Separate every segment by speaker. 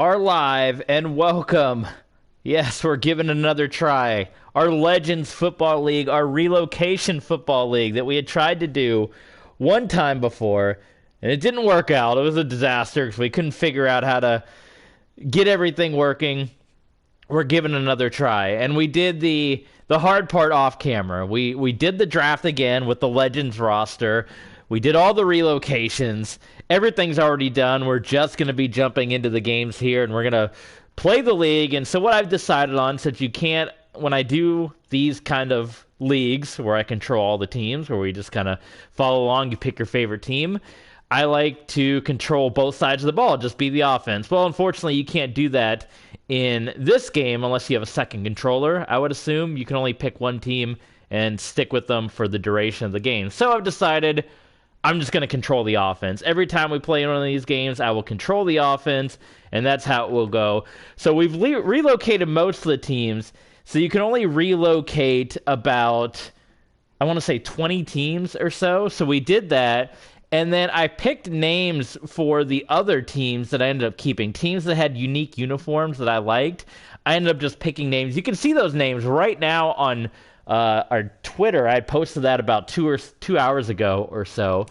Speaker 1: Are live and welcome. Yes, we're giving another try. Our Legends Football League, our Relocation Football League that we had tried to do one time before, and it didn't work out. It was a disaster because we couldn't figure out how to get everything working. We're giving another try, and we did the hard part off camera. We did the draft again with the Legends roster. We did all the relocations. Everything's already done. We're just going to be jumping into the games here, and we're going to play the league. And so what I've decided on, since you can't, when I do these kind of leagues where I control all the teams, where we just kind of follow along, you pick your favorite team, I like to control both sides of the ball, just be the offense. Well, unfortunately, you can't do that in this game unless you have a second controller. I would assume you can only pick one team and stick with them for the duration of the game. So I've decided I'm just going to control the offense. Every time we play one of these games, I will control the offense, and that's how it will go. So we've relocated most of the teams, so you can only relocate about, I want to say 20 teams or so. So we did that, and then I picked names for the other teams that I ended up keeping. Teams that had unique uniforms that I liked. I ended up just picking names. You can see those names right now on our Twitter. I posted that about 2 hours ago or so.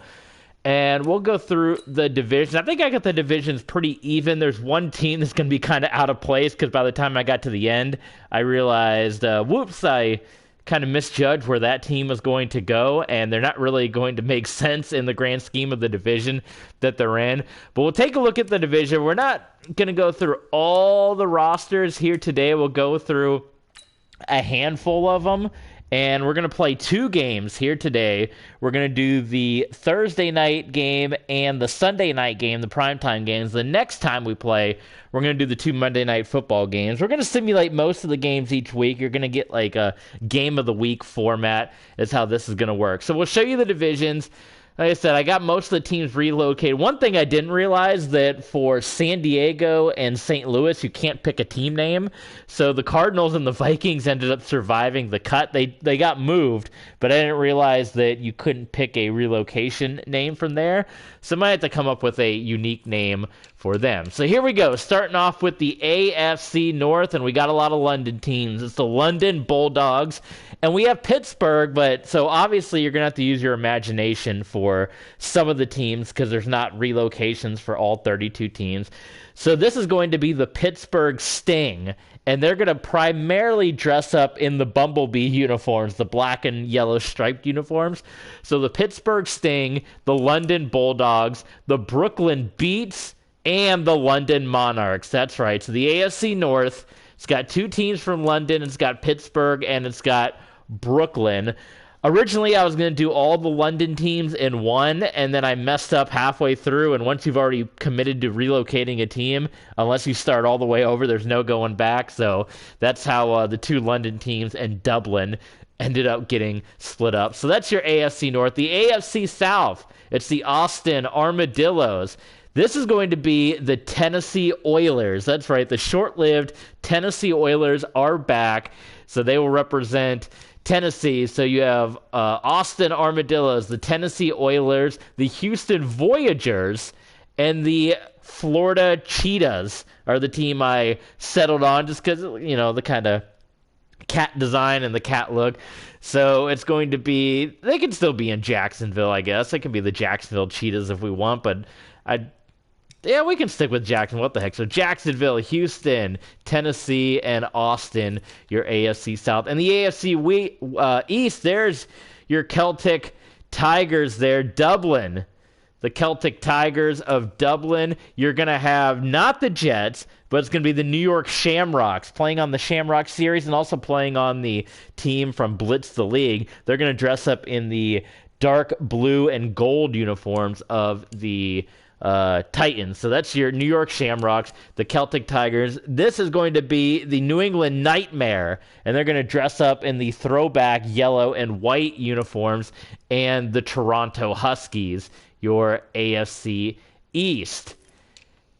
Speaker 1: And we'll go through the divisions. I think I got the divisions pretty even. There's one team that's going to be kind of out of place because by the time I got to the end, I realized, whoops, I kind of misjudged where that team was going to go, and they're not really going to make sense in the grand scheme of the division that they're in. But we'll take a look at the division. We're not going to go through all the rosters here today. We'll go through a handful of them, and we're going to play two games here today. We're going to do the Thursday night game and the Sunday night game, the primetime games. The next time we play, we're going to do the two Monday night football games. We're going to simulate most of the games each week. You're going to get like a game of the week format is how this is going to work. So we'll show you the divisions. Like I said, I got most of the teams relocated. One thing I didn't realize that for San Diego and St. Louis, you can't pick a team name. So the Cardinals and the Vikings ended up surviving the cut. They got moved, but I didn't realize that you couldn't pick a relocation name from there. So I might have to come up with a unique name for them. So here we go, starting off with the AFC North, and we got a lot of London teams. It's the London Bulldogs, and we have Pittsburgh, but so obviously you're going to have to use your imagination for some of the teams because there's not relocations for all 32 teams. So this is going to be the Pittsburgh Sting, and they're going to primarily dress up in the Bumblebee uniforms, the black and yellow striped uniforms. So the Pittsburgh Sting, the London Bulldogs, the Brooklyn Beats, and the London Monarchs. That's right. So the AFC North, it's got two teams from London. It's got Pittsburgh, and it's got Brooklyn. Originally, I was going to do all the London teams in one, and then I messed up halfway through, and once you've already committed to relocating a team, unless you start all the way over, there's no going back. So that's how the two London teams and Dublin ended up getting split up. So that's your AFC North. The AFC South, it's the Austin Armadillos. This is going to be the Tennessee Oilers. That's right. The short-lived Tennessee Oilers are back, so they will represent Tennessee. So you have Austin Armadillos, the Tennessee Oilers, the Houston Voyagers, and the Florida Cheetahs are the team I settled on just because, you know, the kind of cat design and the cat look. So it's going to be, they can still be in Jacksonville, I guess. They can be the Jacksonville Cheetahs if we want, but yeah, we can stick with Jacksonville. What the heck? So Jacksonville, Houston, Tennessee, and Austin, your AFC South. And the AFC East, there's your Celtic Tigers there. Dublin, the Celtic Tigers of Dublin. You're going to have not the Jets, but it's going to be the New York Shamrocks playing on the Shamrock series and also playing on the team from Blitz the League. They're going to dress up in the dark blue and gold uniforms of the Titans. So that's your New York Shamrocks, the Celtic Tigers. This is going to be the New England Nightmare, and they're going to dress up in the throwback yellow and white uniforms, and the Toronto Huskies, your AFC East.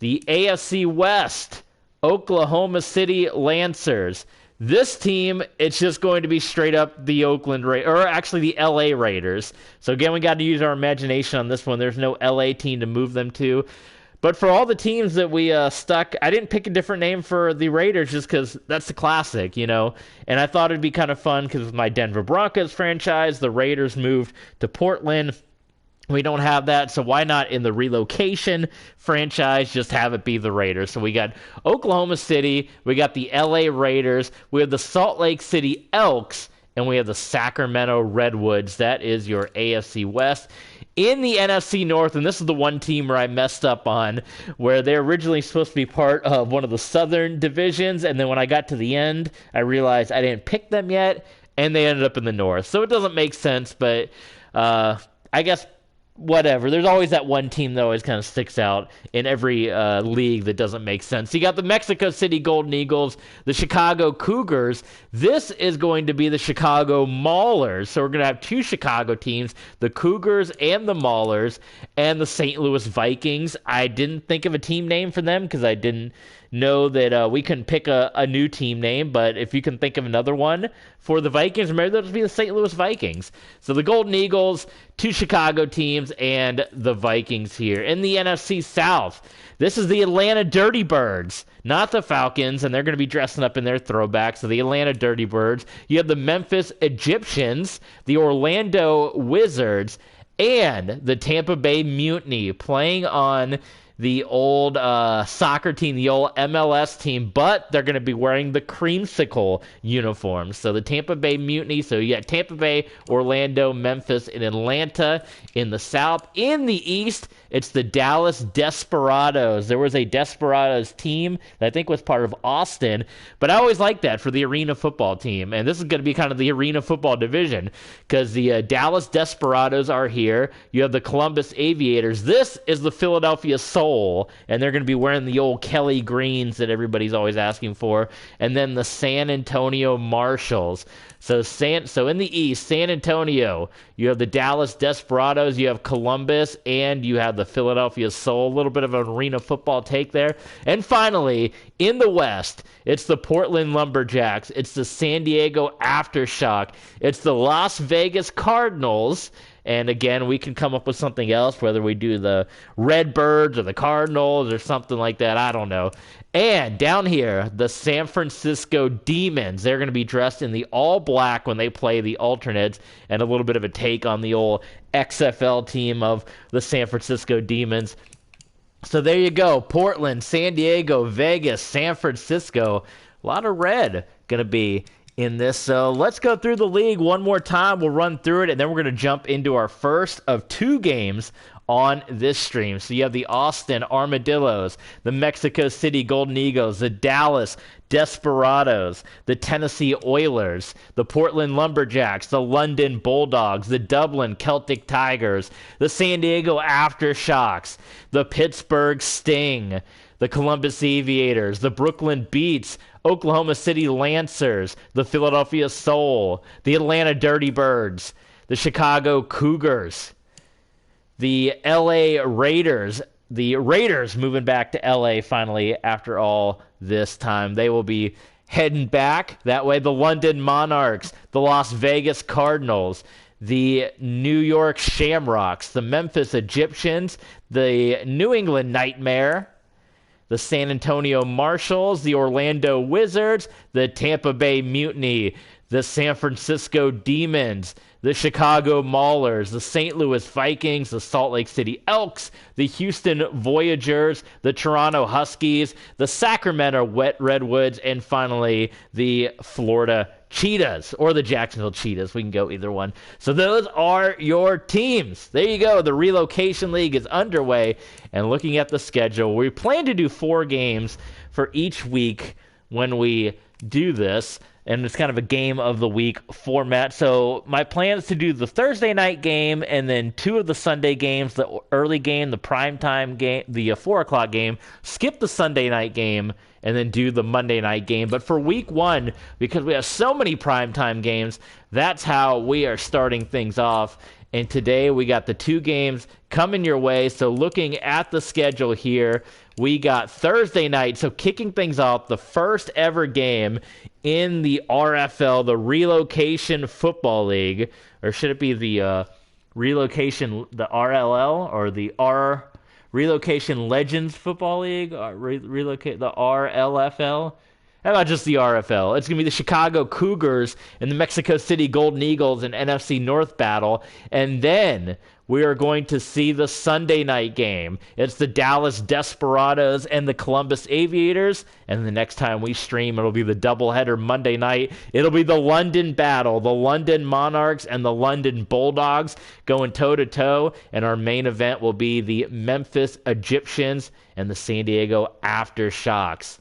Speaker 1: The AFC West, Oklahoma City Lancers. This team, it's just going to be straight up the the LA Raiders. So again, we got to use our imagination on this one. There's no LA team to move them to. But for all the teams that we stuck, I didn't pick a different name for the Raiders just because that's the classic, you know. And I thought it'd be kind of fun because with my Denver Broncos franchise, the Raiders moved to Portland. We don't have that, so why not in the Relocation franchise just have it be the Raiders? So we got Oklahoma City, we got the LA Raiders, we have the Salt Lake City Elks, and we have the Sacramento Redwoods. That is your AFC West. In the NFC North, and this is the one team where I messed up on, where they're originally supposed to be part of one of the Southern divisions, and then when I got to the end, I realized I didn't pick them yet, and they ended up in the North. So it doesn't make sense, but I guess whatever. There's always that one team that always kind of sticks out in every league that doesn't make sense. You got the Mexico City Golden Eagles, the Chicago Cougars. This is going to be the Chicago Maulers. So we're going to have two Chicago teams, the Cougars and the Maulers, and the St. Louis Vikings. I didn't think of a team name for them because I didn't know that we couldn't pick a new team name, but if you can think of another one for the Vikings, maybe that'll be the St. Louis Vikings. So the Golden Eagles, two Chicago teams, and the Vikings here. In the NFC South, this is the Atlanta Dirty Birds, not the Falcons, and they're going to be dressing up in their throwbacks. So the Atlanta Dirty Birds. You have the Memphis Egyptians, the Orlando Wizards, and the Tampa Bay Mutiny playing on the old soccer team, the old MLS team, but they're going to be wearing the creamsicle uniforms. So the Tampa Bay Mutiny. So you got Tampa Bay, Orlando, Memphis, and Atlanta in the South. In the East, it's the Dallas Desperados. There was a Desperados team that I think was part of Austin, but I always liked that for the arena football team. And this is going to be kind of the arena football division because the Dallas Desperados are here. You have the Columbus Aviators. This is the Philadelphia Soul, and they're going to be wearing the old Kelly greens that everybody's always asking for. And then the San Antonio Marshals. So in the East, San Antonio, you have the Dallas Desperados, you have Columbus, and you have the Philadelphia Soul. A little bit of an arena football take there. And finally, in the West, it's the Portland Lumberjacks, it's the San Diego Aftershock, it's the Las Vegas Cardinals. And again, we can come up with something else, whether we do the Redbirds or the Cardinals or something like that. I don't know. And down here, the San Francisco Demons. They're going to be dressed in the all black when they play the alternates, and a little bit of a take on the old XFL team of the San Francisco Demons. So there you go. Portland, San Diego, Vegas, San Francisco. A lot of red going to be in this. So let's go through the league one more time. We'll run through it, and then we're going to jump into our first of two games on this stream. So you have the Austin Armadillos, the Mexico City Golden Eagles, the Dallas Desperados, the Tennessee Oilers, the Portland Lumberjacks, the London Bulldogs, the Dublin Celtic Tigers, the San Diego Aftershocks, the Pittsburgh Sting, the Columbus Aviators, the Brooklyn Beats, Oklahoma City Lancers, the Philadelphia Soul, the Atlanta Dirty Birds, the Chicago Cougars, the LA Raiders. The Raiders moving back to LA finally after all this time. They will be heading back that way. The London Monarchs, the Las Vegas Cardinals, the New York Shamrocks, the Memphis Egyptians, the New England Nightmare, the San Antonio Marshals, the Orlando Wizards, the Tampa Bay Mutiny, the San Francisco Demons, the Chicago Maulers, the St. Louis Vikings, the Salt Lake City Elks, the Houston Voyagers, the Toronto Huskies, the Sacramento Redwoods, and finally the Florida Cheetahs, or the Jacksonville Cheetahs. We can go either one. So those are your teams. There you go. The Relocation League is underway, and looking at the schedule, we plan to do 4 games for each week when we do this. And it's kind of a game of the week format. So my plan is to do the Thursday night game and then 2 of the Sunday games, the early game, the primetime game, the 4 o'clock game, skip the Sunday night game, and then do the Monday night game. But for week 1, because we have so many primetime games, that's how we are starting things off. And today we got the 2 games coming your way. So looking at the schedule here, we got Thursday night. So kicking things off, the first ever game in the RFL, the Relocation Football League. Or should it be the Relocation, the RLL, or the Relocation Legends Football League, relocate the RLFL. How about just the RFL? It's going to be the Chicago Cougars and the Mexico City Golden Eagles in NFC North battle. And then we are going to see the Sunday night game. It's the Dallas Desperados and the Columbus Aviators. And the next time we stream, it'll be the doubleheader Monday night. It'll be the London battle, the London Monarchs and the London Bulldogs going toe-to-toe. And our main event will be the Memphis Egyptians and the San Diego Aftershocks.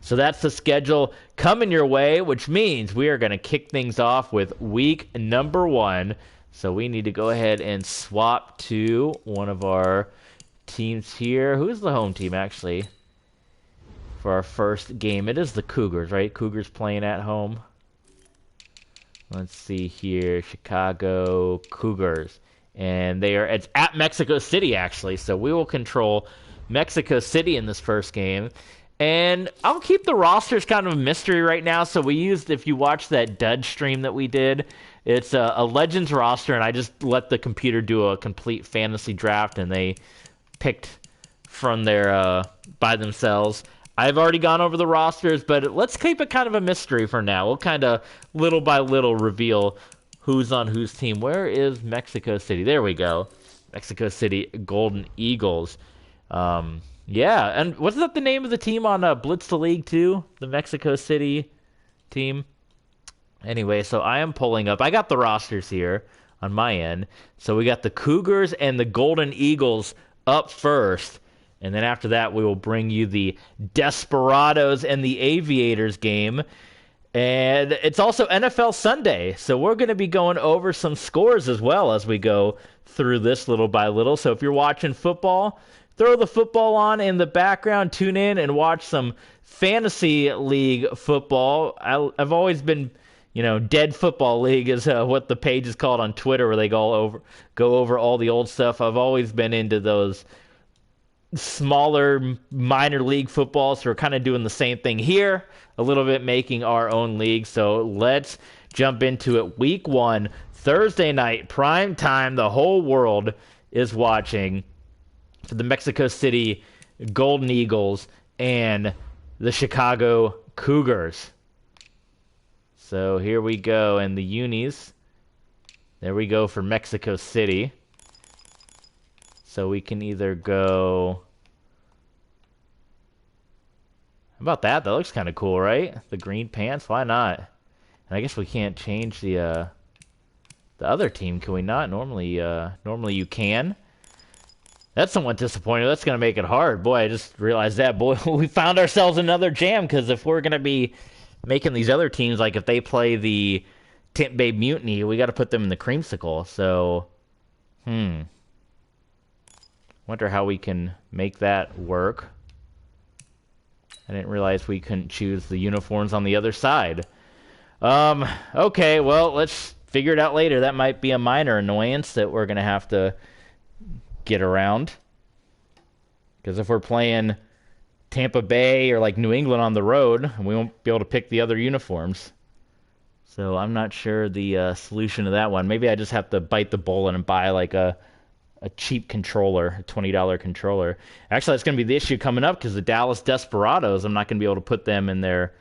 Speaker 1: So that's the schedule coming your way, which means we are going to kick things off with week number 1. So we need to go ahead and swap to one of our teams here. Who's the home team, actually, for our first game? It is the Cougars, right? Cougars playing at home. Let's see here. Chicago Cougars. And it's at Mexico City, actually. So we will control Mexico City in this first game. And I'll keep the rosters kind of a mystery right now. So we used, if you watch that dud stream that we did, it's a Legends roster, and I just let the computer do a complete fantasy draft, and they picked from their by themselves. I've already gone over the rosters, but let's keep it kind of a mystery for now. We'll kind of little by little reveal who's on whose team. Where is Mexico City? There we go. Mexico City Golden Eagles. Yeah, and wasn't that the name of the team on Blitz the League too? The Mexico City team? Anyway, so I am pulling up. I got the rosters here on my end. So we got the Cougars and the Golden Eagles up first. And then after that, we will bring you the Desperados and the Aviators game. And it's also NFL Sunday. So we're going to be going over some scores as well as we go through this little by little. So if you're watching football, throw the football on in the background, tune in and watch some fantasy league football. I've always been, Dead Football League is what the page is called on Twitter, where they go over all the old stuff. I've always been into those smaller minor league footballs. So we're kind of doing the same thing here, a little bit making our own league. So let's jump into it. Week 1, Thursday night, prime time. The whole world is watching for the Mexico City Golden Eagles and the Chicago Cougars. So here we go, and the unis. There we go for Mexico City. So we can either go... How about that? That looks kind of cool, right? The green pants, why not? And I guess we can't change the other team, can we not? Normally you can. That's somewhat disappointing. That's going to make it hard. Boy, I just realized that. Boy, we found ourselves another jam, because if we're going to be making these other teams, like if they play the Tampa Bay Mutiny, we got to put them in the creamsicle. So, wonder how we can make that work. I didn't realize we couldn't choose the uniforms on the other side. Okay, well, let's figure it out later. That might be a minor annoyance that we're going to have to get around, because if we're playing Tampa Bay or like New England on the road, we won't be able to pick the other uniforms. So I'm not sure the solution to that one. Maybe I just have to bite the bullet and buy like a cheap controller, a $20 controller. Actually, that's going to be the issue coming up, because the Dallas Desperados, I'm not going to be able to put them in their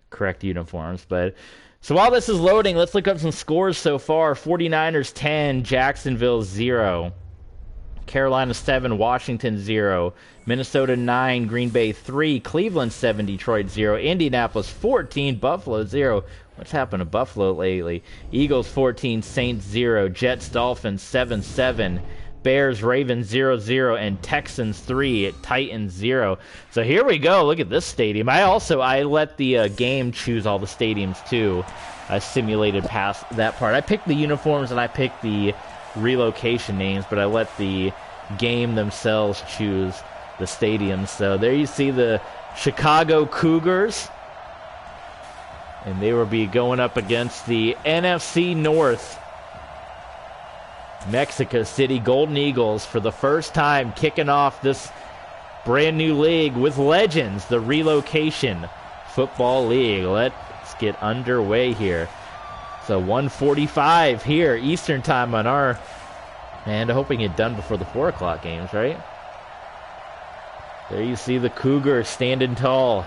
Speaker 1: correct uniforms. But so while this is loading, let's look up some scores so far. 49ers 10, Jacksonville 0. Carolina 7, Washington 0, Minnesota 9, Green Bay 3, Cleveland 7, Detroit 0, Indianapolis 14, Buffalo 0. What's happened to Buffalo lately? Eagles 14, Saints 0, Jets Dolphins 7-7, Bears Ravens 0-0, and Texans 3, Titans 0. So here we go. Look at this stadium. I let the game choose all the stadiums too. I simulated past that part. I picked the uniforms and I picked the relocation names, but I let the game themselves choose the stadiums. So there you see the Chicago Cougars, and they will be going up against the NFC North Mexico City Golden Eagles for the first time, kicking off this brand new league with Legends, the Relocation Football League. Let's get underway here. So 1:45 here, Eastern time on our... And I hope we can get done before the 4 o'clock games, right? There you see the Cougars standing tall.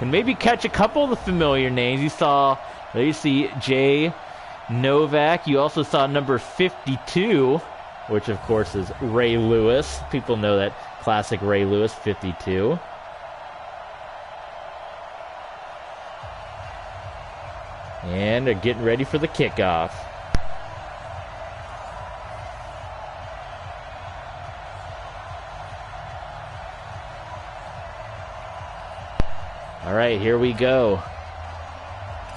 Speaker 1: And maybe catch a couple of the familiar names. There you see Jay Novak. You also saw number 52, which of course is Ray Lewis. People know that classic Ray Lewis 52. And they're getting ready for the kickoff. All right, here we go.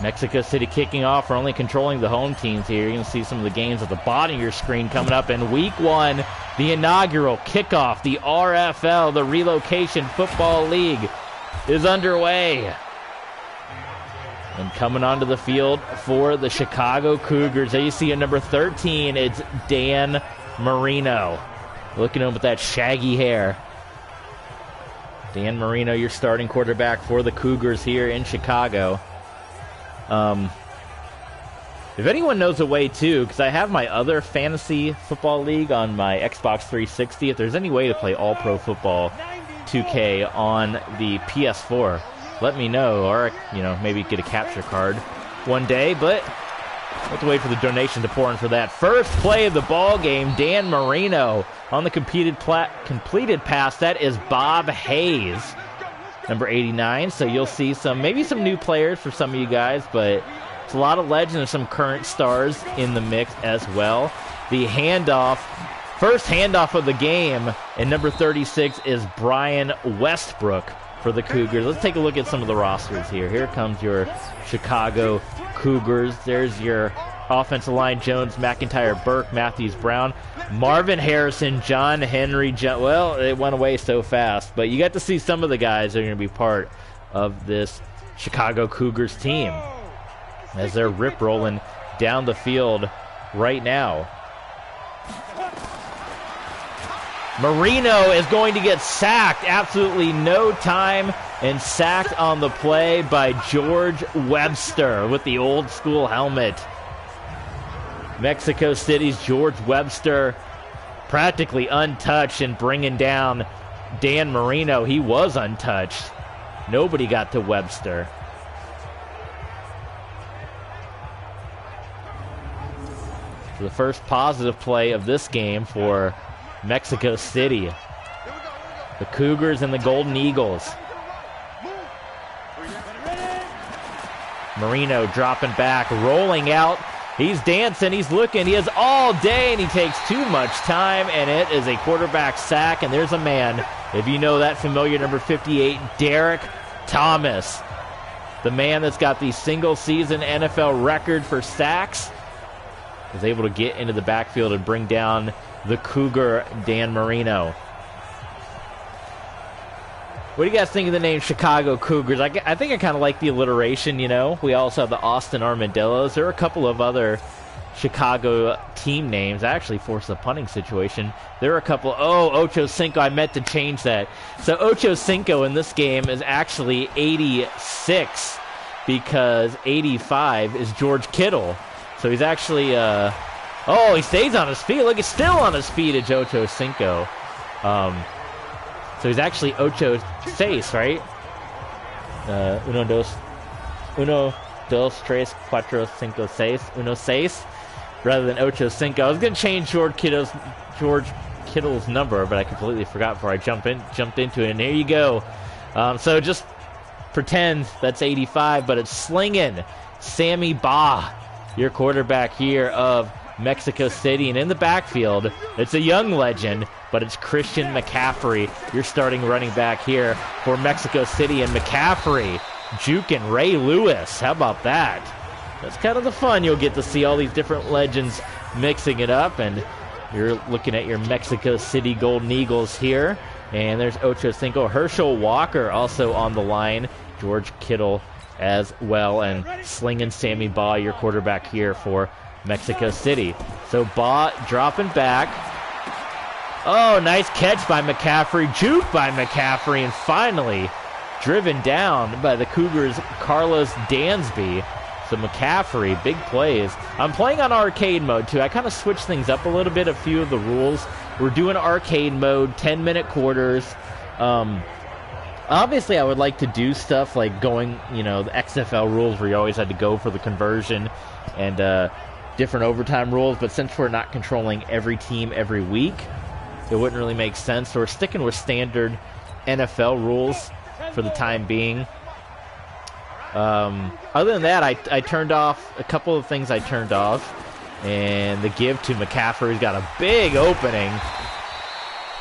Speaker 1: Mexico City kicking off. We're only controlling the home teams here. You're going to see some of the games at the bottom of your screen coming up in Week 1. The inaugural kickoff, the RFL, the Relocation Football League, is underway. And coming onto the field for the Chicago Cougars, there you see a number 13. It's Dan Marino. Looking at him with that shaggy hair. Dan Marino, your starting quarterback for the Cougars here in Chicago. If anyone knows a way too, because I have my other fantasy football league on my Xbox 360, if there's any way to play All-Pro Football 2K on the PS4, let me know, or maybe get a capture card one day. But we'll have to wait for the donation to pour in for that. First play of the ball game, Dan Marino on the completed pass. That is Bob Hayes, number 89. So you'll see maybe some new players for some of you guys, but it's a lot of legends and some current stars in the mix as well. The handoff, first handoff of the game, and number 36 is Brian Westbrook for the Cougars. Let's take a look at some of the rosters here. Here comes your Chicago Cougars. There's your offensive line: Jones, McIntyre, Burke, Matthews, Brown, Marvin Harrison, John Henry. Well, it went away so fast, but you got to see some of the guys that are going to be part of this Chicago Cougars team as they're rip-rolling down the field right now. Marino is going to get sacked. Absolutely no time, and sacked on the play by George Webster with the old school helmet. Mexico City's George Webster practically untouched and bringing down Dan Marino. He was untouched. Nobody got to Webster. So the first positive play of this game for Mexico City. The Cougars and the Golden Eagles. Marino dropping back, rolling out. He's dancing, he's looking, he has all day, and he takes too much time, and it is a quarterback sack, and there's a man, if you know that familiar number 58, Derek Thomas. The man that's got the single-season NFL record for sacks is able to get into the backfield and bring down the Cougar, Dan Marino. What do you guys think of the name Chicago Cougars? I think I kind of like the alliteration, We also have the Austin Armadillos. There are a couple of other Chicago team names. I actually forced a punting situation. There are a couple. Oh, Ocho Cinco. I meant to change that. So Ocho Cinco in this game is actually 86 because 85 is George Kittle. So he's actually, he stays on his feet. Look, he's still on his feet. It's Ocho Cinco. So he's actually Ocho Seis, right? Uno, dos, tres, cuatro, cinco, seis. Uno, seis, rather than Ocho Cinco. I was going to change George Kittle's number, but I completely forgot before I jumped into it. And here you go. So just pretend that's 85, but it's slinging Sammy Baugh, your quarterback here of Mexico City. And in the backfield, it's a young legend, but it's Christian McCaffrey, your starting running back here for Mexico City. And McCaffrey juking Ray Lewis. How about that? That's kind of the fun. You'll get to see all these different legends mixing it up. And you're looking at your Mexico City Golden Eagles here. And there's Ocho Cinco. Herschel Walker also on the line. George Kittle as well. And slinging Sammy Baugh, your quarterback here for Mexico City. So Baugh dropping back. Oh, nice catch by McCaffrey. Juke by McCaffrey. And finally driven down by the Cougars' Carlos Dansby. So McCaffrey, big plays. I'm playing on arcade mode too. I kind of switched things up a little bit, a few of the rules We're doing arcade mode, 10-minute quarters. Obviously, I would like to do stuff like going, the XFL rules where you always had to go for the conversion and different overtime rules. But since we're not controlling every team every week, it wouldn't really make sense. So we're sticking with standard NFL rules for the time being. Other than that, I turned off a couple of things I turned off. And the give to McCaffrey's got a big opening.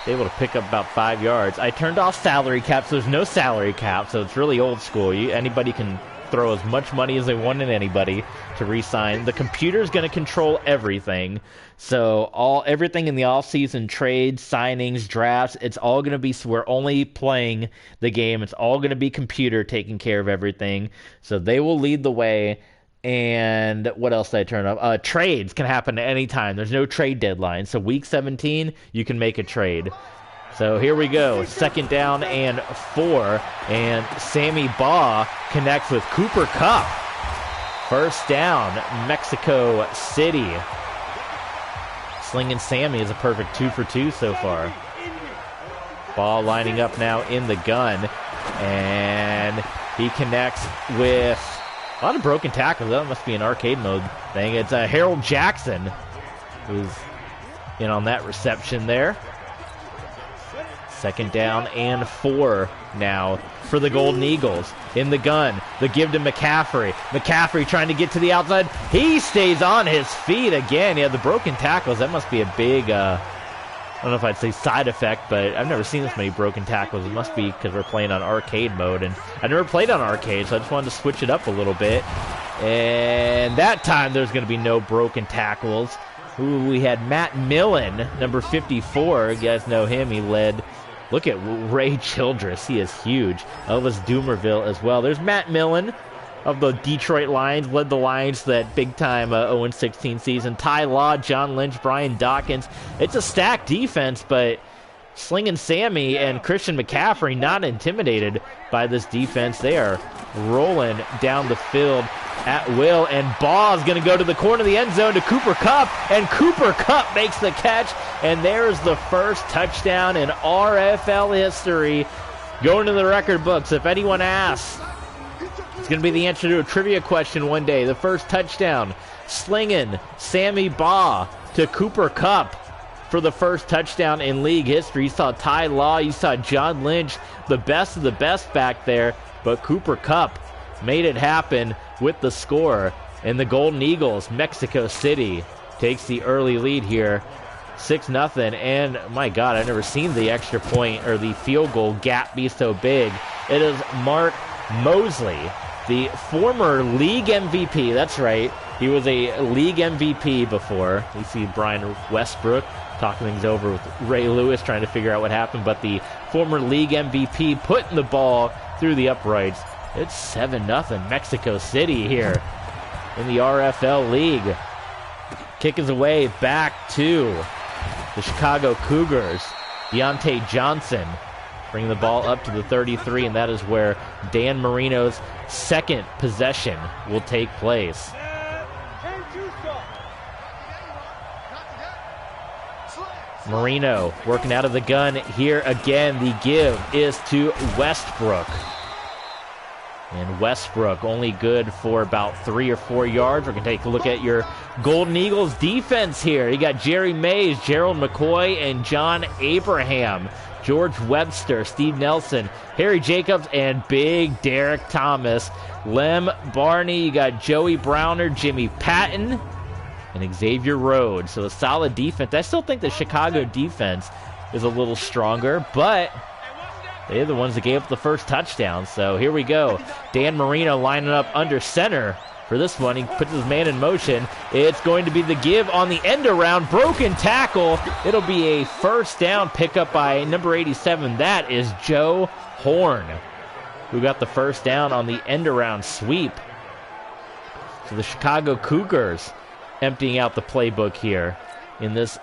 Speaker 1: Able to pick up about 5 yards. I turned off salary cap, so there's no salary cap, so it's really old school. Anybody can throw as much money as they want in anybody to re-sign. The computer's going to control everything. So everything in the offseason, trades, signings, drafts, it's all going to be, so we're only playing the game. It's all going to be computer taking care of everything. So they will lead the way. And what else did I turn off? Trades can happen at any time. There's no trade deadline. So week 17, you can make a trade. So here we go. 2nd down and 4. And Sammy Baugh connects with Cooper Kupp. 1st down, Mexico City. Slinging Sammy is a perfect 2 for 2 so far. Baugh lining up now in the gun. And he connects with a lot of broken tackles. That must be an arcade mode thing. It's Harold Jackson who's in on that reception there. 2nd down and 4 now for the Golden Eagles. In the gun, the give to McCaffrey. McCaffrey trying to get to the outside. He stays on his feet again. Yeah, the broken tackles, that must be a big, I don't know if I'd say side effect, but I've never seen this many broken tackles. It must be because we're playing on arcade mode, and I've never played on arcade, so I just wanted to switch it up a little bit. And that time there's going to be no broken tackles. Ooh, we had Matt Millen, number 54. You guys know him. He led. Look at Ray Childress. He is huge. Elvis Doomerville as well. There's Matt Millen of the Detroit Lions, led the Lions to that big-time 0-16 season. Ty Law, John Lynch, Brian Dawkins. It's a stacked defense, but Slinging Sammy and Christian McCaffrey not intimidated by this defense. They are rolling down the field at will, and Baugh is going to go to the corner of the end zone to Cooper Kupp, and Cooper Kupp makes the catch, and there's the first touchdown in RFL history going to the record books. If anyone asks, it's going to be the answer to a trivia question one day. The first touchdown, Slinging Sammy Baugh to Cooper Kupp for the first touchdown in league history. You saw Ty Law, you saw John Lynch, the best of the best back there, but Cooper Kupp made it happen with the score. And the Golden Eagles, Mexico City, takes the early lead here, 6-0. And my God, I've never seen the extra point or the field goal gap be so big. It is Mark Mosley, the former league MVP. That's right. He was a league MVP before. We see Brian Westbrook talking things over with Ray Lewis, trying to figure out what happened. But the former league MVP putting the ball through the uprights. It's 7-0 Mexico City here in the RFL League. Kick is away back to the Chicago Cougars. Deontay Johnson bringing the ball up to the 33, and that is where Dan Marino's second possession will take place. Marino working out of the gun here again. The give is to Westbrook. And Westbrook only good for about 3 or 4 yards. We're going to take a look at your Golden Eagles defense here. You got Jerry Mays, Gerald McCoy, and John Abraham. George Webster, Steve Nelson, Harry Jacobs, and Big Derek Thomas. Lem Barney, you got Joey Browner, Jimmy Patton, and Xavier Rhodes. So a solid defense. I still think the Chicago defense is a little stronger, but they're the ones that gave up the first touchdown. So here we go. Dan Marino lining up under center for this one. He puts his man in motion. It's going to be the give on the end around. Broken tackle. It'll be a first down pickup by number 87. That is Joe Horn, who got the first down on the end around sweep. So the Chicago Cougars emptying out the playbook here in this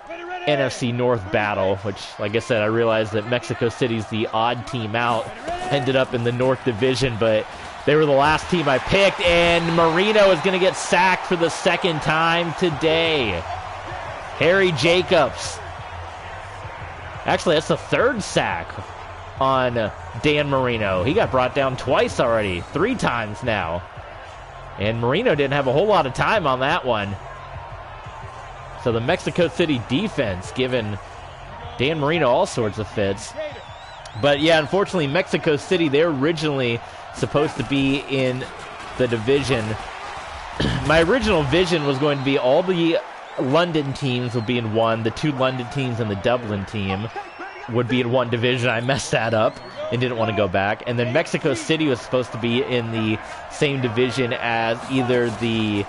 Speaker 1: NFC North battle, which, like I said, I realized that Mexico City's the odd team out, ended up in the North Division, but they were the last team I picked, and Marino is going to get sacked for the second time today. Harry Jacobs Actually, that's the third sack on Dan Marino. He got brought down twice already, 3 times now. And Marino didn't have a whole lot of time on that one. So the Mexico City defense giving Dan Marino all sorts of fits. But yeah, unfortunately, Mexico City, they're originally supposed to be in the division. My original vision was going to be all the London teams would be in one. The 2 London teams and the Dublin team would be in one division. I messed that up and didn't want to go back. And then Mexico City was supposed to be in the same division as either the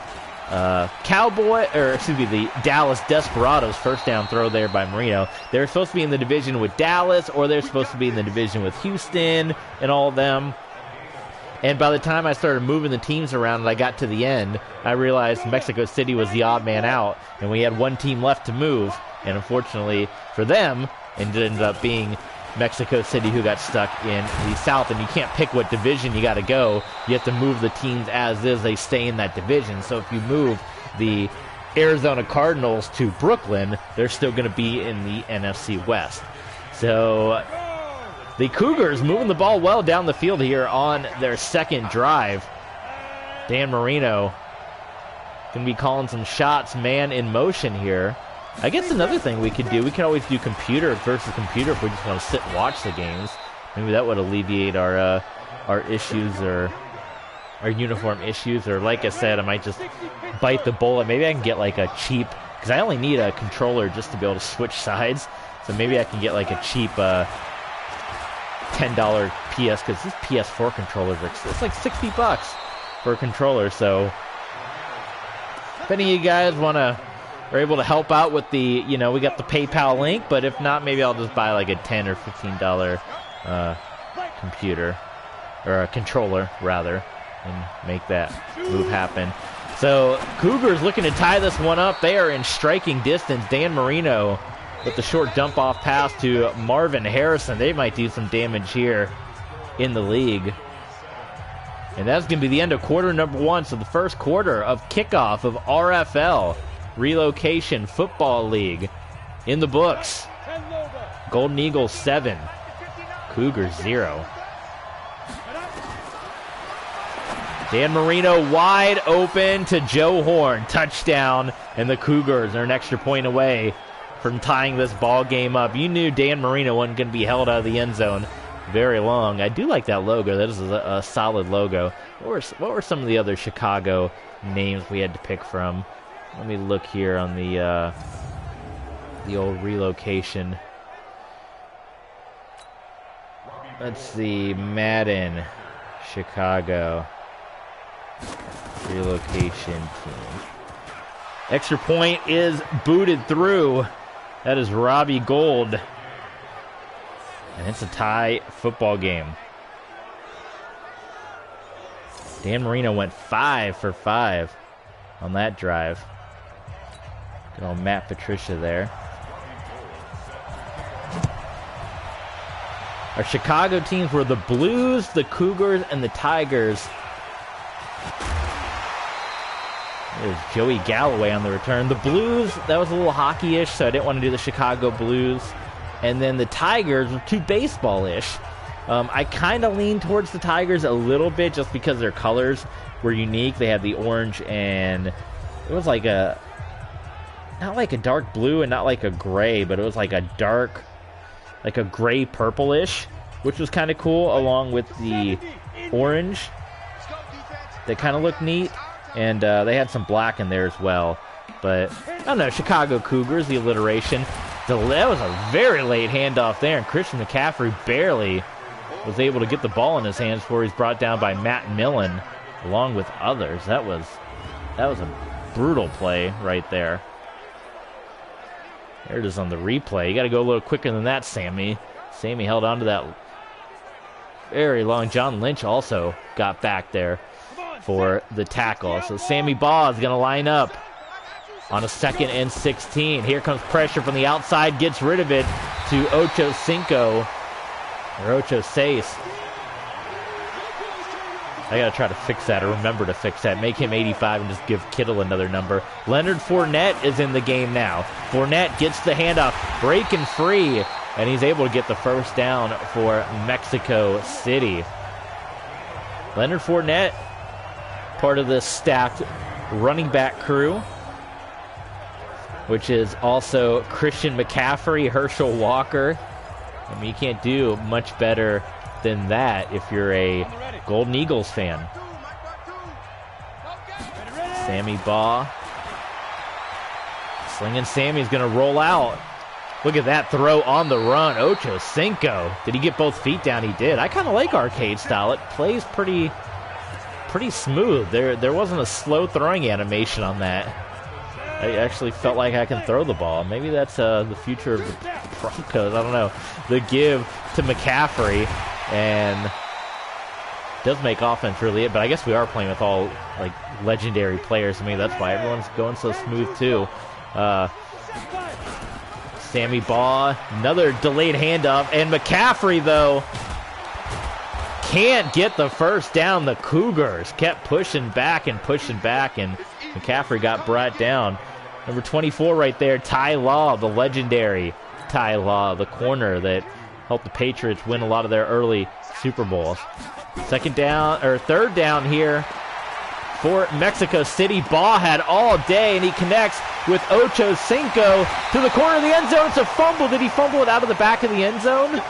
Speaker 1: the Dallas Desperados. First down throw there by Marino. They were supposed to be in the division with Dallas, or they're supposed to be in the division with Houston and all of them. And by the time I started moving the teams around and I got to the end, I realized Mexico City was the odd man out, and we had one team left to move. And unfortunately for them, it ended up being Mexico City who got stuck in the South. And you can't pick what division you got to go. You have to move the teams as is. They stay in that division. So if you move the Arizona Cardinals to Brooklyn, they're still going to be in the NFC West. So the Cougars moving the ball well down the field here on their second drive. Dan Marino going to be calling some shots, man in motion here. I guess another thing we could do, we can always do computer versus computer if we just want to sit and watch the games. Maybe that would alleviate our issues, or our uniform issues. Or like I said, I might just bite the bullet. Maybe I can get like a cheap, because I only need a controller just to be able to switch sides. So maybe I can get like a cheap $10 PS, because this PS4 controller, it's like $60 for a controller. So if any of you guys are able to help out with the, we got the PayPal link, but if not, maybe I'll just buy like a $10 or $15 computer, or a controller rather, and make that move happen. So Cougars looking to tie this one up. They are in striking distance. Dan Marino with the short dump off pass to Marvin Harrison. They might do some damage here in the league. And that's going to be the end of quarter number 1. So the first quarter of kickoff of RFL, Relocation Football League, in the books. Golden Eagles 7, Cougars 0. Dan Marino wide open to Joe Horn. Touchdown, and the Cougars are an extra point away from tying this ball game up. You knew Dan Marino wasn't going to be held out of the end zone very long. I do like that logo. That is a solid logo. What were some of the other Chicago names we had to pick from? Let me look here on the old Relocation. Let's see, Madden, Chicago, Relocation team. Extra point is booted through. That is Robbie Gold. And it's a tie football game. Dan Marino went 5 for 5 on that drive. Good old Matt Patricia there. Our Chicago teams were the Blues, the Cougars, and the Tigers. There's Joey Galloway on the return. The Blues, that was a little hockey-ish, so I didn't want to do the Chicago Blues. And then the Tigers were too baseball-ish. I kind of leaned towards the Tigers a little bit just because their colors were unique. They had the orange, and it was like a, not like a dark blue and not like a gray, but it was like a dark, like a gray purplish, which was kind of cool, along with the orange. They kind of looked neat, and they had some black in there as well. But I don't know, Chicago Cougars, the alliteration. That was a very late handoff there, and Christian McCaffrey barely was able to get the ball in his hands before he's brought down by Matt Millen, along with others. That was a brutal play right there. There it is on the replay. You got to go a little quicker than that, Sammy. Sammy held on to that very long. John Lynch also got back there for the tackle. So Sammy Baugh is going to line up on a 2nd and 16. Here comes pressure from the outside. Gets rid of it to Ocho Cinco. Or Ocho Seis. I got to try to fix that, or remember to fix that. Make him 85 and just give Kittle another number. Leonard Fournette is in the game now. Fournette gets the handoff. Breaking free And he's able to get the first down for Mexico City. Leonard Fournette, part of the stacked running back crew, which is also Christian McCaffrey, Herschel Walker. I mean, you can't do much better than that if you're a Golden Eagles fan. Sammy Baugh. Slinging Sammy's going to roll out. Look at that throw on the run. Ocho Cinco. Did he get both feet down? He did. I kind of like arcade style. It plays pretty smooth. There wasn't a slow throwing animation on that. I actually felt like I can throw the ball. Maybe that's the future of the Broncos. I don't know. The give to McCaffrey, and does make offense really it, but I guess we are playing with all like legendary players. I mean, that's why everyone's going so smooth too. Sammy Baugh, another delayed handoff, and McCaffrey, though, can't get the first down. The Cougars kept pushing back, and McCaffrey got brought down. Number 24 right there, Ty Law, the legendary Ty Law, the corner that helped the Patriots win a lot of their early Super Bowls. Third down here for Mexico City. Baugh had all day, and he connects with Ocho Cinco to the corner of the end zone. It's a fumble. Did he fumble it out of the back of the end zone?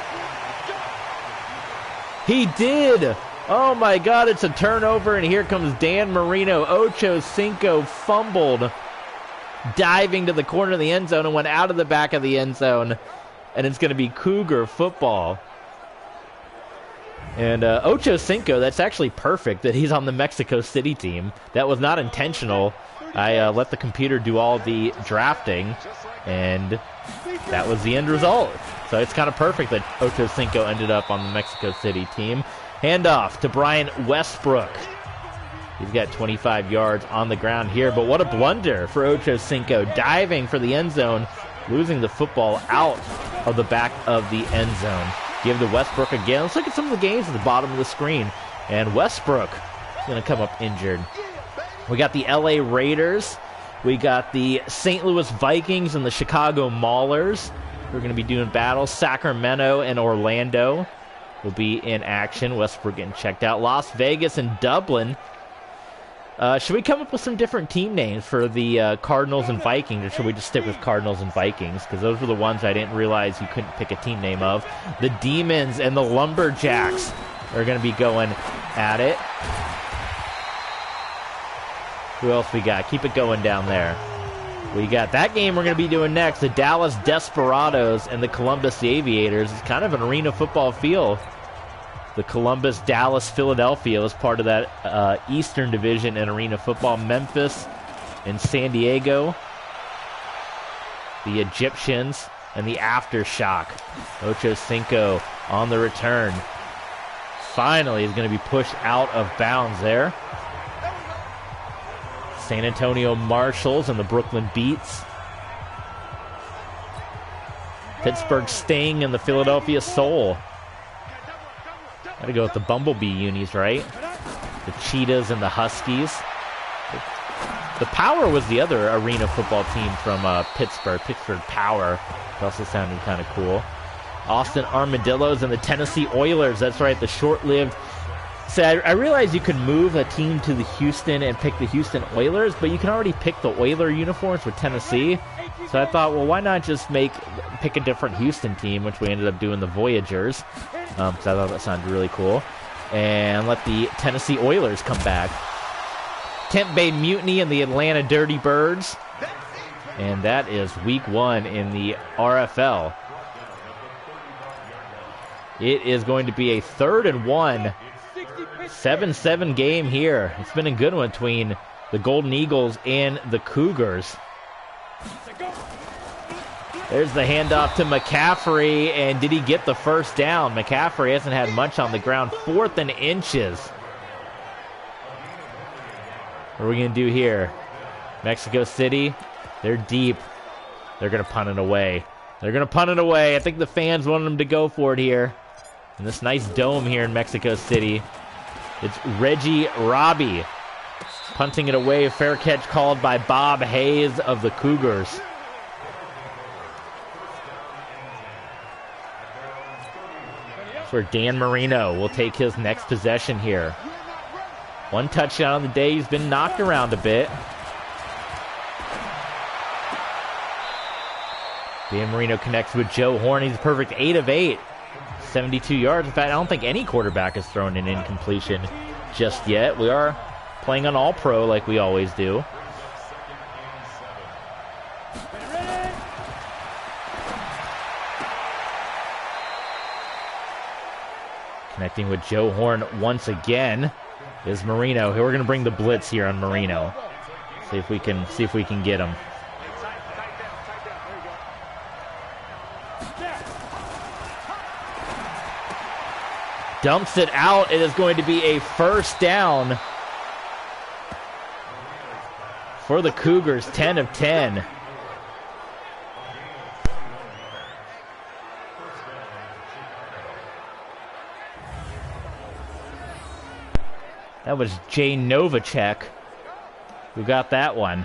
Speaker 1: He did. Oh my God, it's a turnover, and here comes Dan Marino. Ocho Cinco fumbled, diving to the corner of the end zone and went out of the back of the end zone, and it's going to be Cougar football. And Ocho Cinco, that's actually perfect that he's on the Mexico City team. That was not intentional. I let the computer do all the drafting, and that was the end result. So it's kind of perfect that Ocho Cinco ended up on the Mexico City team. Handoff to Brian Westbrook. He's got 25 yards on the ground here, but what a blunder for Ocho Cinco, diving for the end zone, losing the football out of the back of the end zone. Give to Westbrook again. Let's look at some of the games at the bottom of the screen. And Westbrook is going to come up injured. We got the LA Raiders. We got the St. Louis Vikings and the Chicago Maulers. We're going to be doing battles. Sacramento and Orlando will be in action. Westbrook getting checked out. Las Vegas and Dublin. Should we come up with some different team names for the Cardinals and Vikings, or should we just stick with Cardinals and Vikings? Because those were the ones I didn't realize you couldn't pick a team name of. The Demons and the Lumberjacks are going to be going at it. Who else we got? Keep it going down there. We got that game we're going to be doing next. The Dallas Desperados and the Columbus Aviators. It's kind of an arena football feel. The Columbus, Dallas, Philadelphia was part of that Eastern Division in arena football. Memphis and San Diego. The Egyptians and the Aftershock. Ocho Cinco on the return. Finally, he's going to be pushed out of bounds there. San Antonio Marshalls and the Brooklyn Beats. Pittsburgh Sting and the Philadelphia Soul. Got to go with the Bumblebee unis, right? The Cheetahs and the Huskies. The Power was the other arena football team from Pittsburgh. Pittsburgh Power. It also sounded kind of cool. Austin Armadillos and the Tennessee Oilers. That's right, the short-lived... So I realized you could move a team to the Houston and pick the Houston Oilers, but you can already pick the Oiler uniforms with Tennessee. So I thought, well, why not just pick a different Houston team, which we ended up doing the Voyagers, because I thought that sounded really cool, and let the Tennessee Oilers come back. Kent Bay Mutiny and the Atlanta Dirty Birds, and that is week 1 in the RFL. It is going to be a 3rd and 1, 7-7 game here. It's been a good one between the Golden Eagles and the Cougars. There's the handoff to McCaffrey, and did he get the first down? McCaffrey hasn't had much on the ground. 4th and inches. What are we going to do here? Mexico City, they're deep. They're going to punt it away. I think the fans wanted them to go for it here. In this nice dome here in Mexico City. It's Reggie Robbie punting it away. A fair catch called by Bob Hayes of the Cougars. where Dan Marino will take his next possession here. One touchdown on the day. He's been knocked around a bit. Dan Marino connects with Joe Horn. He's a perfect 8 of 8. 72 yards. In fact, I don't think any quarterback has thrown an incompletion just yet. We are playing on All-Pro like we always do. Connecting with Joe Horn once again is Marino. We're going to bring the blitz here on Marino. See if we can get him. Dumps it out. It is going to be a first down for the Cougars. 10 of 10. That was Jay Novacek who got that one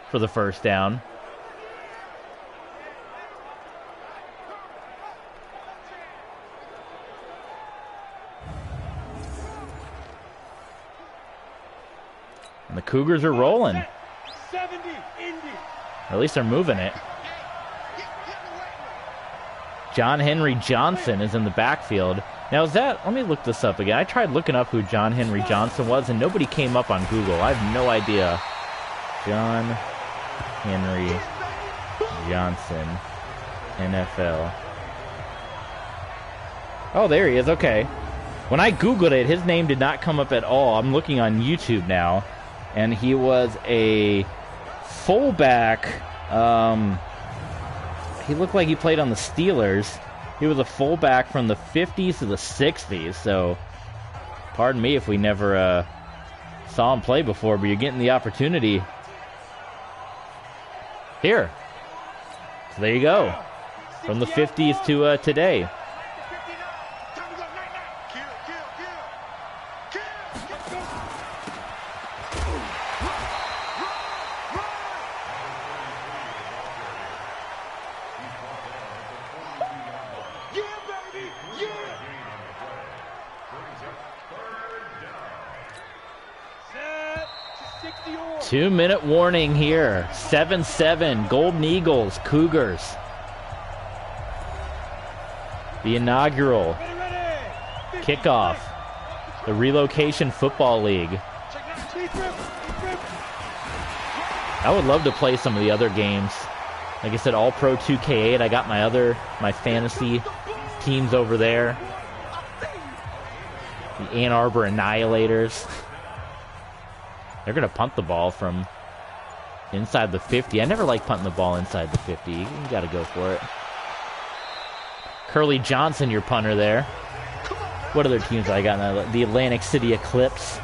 Speaker 1: for the first down. And the Cougars are rolling. Or at least they're moving it. John Henry Johnson is in the backfield. Now is that, let me look this up again. I tried looking up who John Henry Johnson was and nobody came up on Google. I have no idea. John Henry Johnson, NFL. Oh, there he is, okay. When I Googled it, his name did not come up at all. I'm looking on YouTube now. And he was a fullback. He looked like he played on the Steelers. He was a fullback from the 50s to the 60s. So, pardon me if we never saw him play before, but you're getting the opportunity here. So there you go. From the 50s to today. 2-minute warning here. 7-7. Golden Eagles, Cougars. The inaugural kickoff. The Relocation Football League. I would love to play some of the other games. Like I said, All-Pro 2K8. I got my fantasy teams over there. The Ann Arbor Annihilators. They're going to punt the ball from inside the 50. I never like punting the ball inside the 50. You got to go for it. Curly Johnson, your punter there. What other teams I got now? The Atlantic City Eclipse.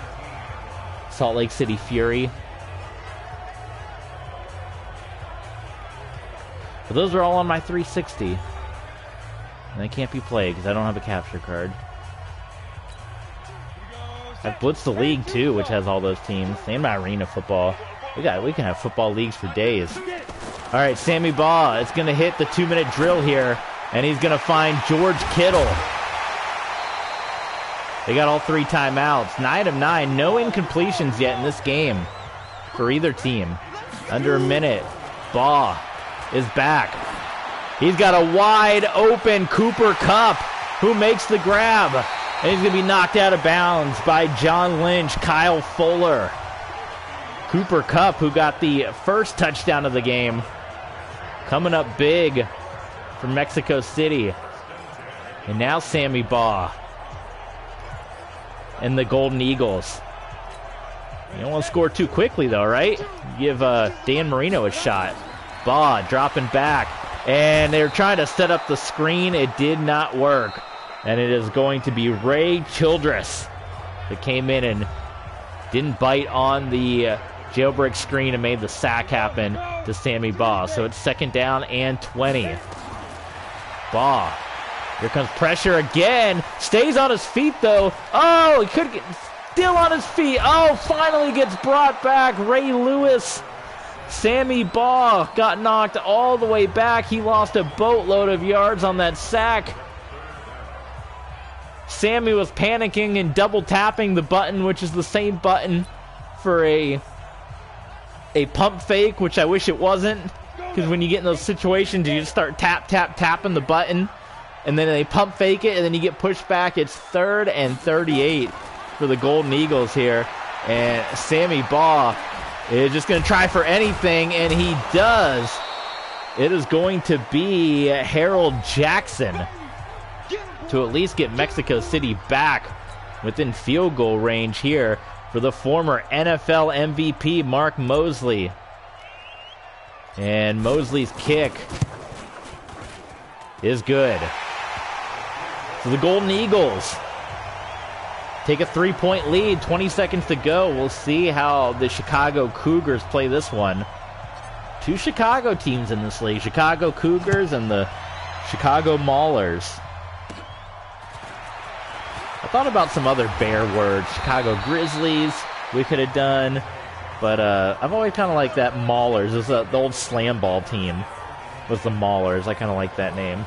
Speaker 1: Salt Lake City Fury. But those are all on my 360. And they can't be played because I don't have a capture card. I've blitzed the league too, which has all those teams. And my arena football. We can have football leagues for days. All right, Sammy Baugh is going to hit the 2-minute drill here, and he's going to find George Kittle. They got all 3 timeouts. 9 of 9. No incompletions yet in this game for either team. Under a minute. Baugh is back. He's got a wide open Cooper Kupp, who makes the grab. And he's going to be knocked out of bounds by John Lynch, Kyle Fuller. Cooper Kupp, who got the first touchdown of the game, coming up big from Mexico City. And now Sammy Baugh and the Golden Eagles. You don't want to score too quickly, though, right? Give Dan Marino a shot. Baugh dropping back. And they're trying to set up the screen. It did not work. And it is going to be Ray Childress that came in and didn't bite on the jailbreak screen and made the sack happen to Sammy Baugh. So it's 2nd down and 20. Baugh. Here comes pressure again. Stays on his feet, though. Oh, he could get still on his feet. Oh, finally gets brought back. Ray Lewis. Sammy Baugh got knocked all the way back. He lost a boatload of yards on that sack. Sammy was panicking and double tapping the button, which is the same button for a pump fake, which I wish it wasn't. Because when you get in those situations, you just start tapping the button, and then they pump fake it, and then you get pushed back. It's 3rd and 38 for the Golden Eagles here. And Sammy Baugh is just going to try for anything, and he does. It is going to be Harold Jackson to at least get Mexico City back within field goal range here for the former NFL MVP, Mark Mosley. And Mosley's kick is good. So the Golden Eagles take a 3-point lead, 20 seconds to go. We'll see how the Chicago Cougars play this one. 2 Chicago teams in this league, Chicago Cougars and the Chicago Maulers. I thought about some other Bear words, Chicago Grizzlies we could have done, but I've always kind of liked that Maulers. It was the old slam ball team was the Maulers. I kind of like that name.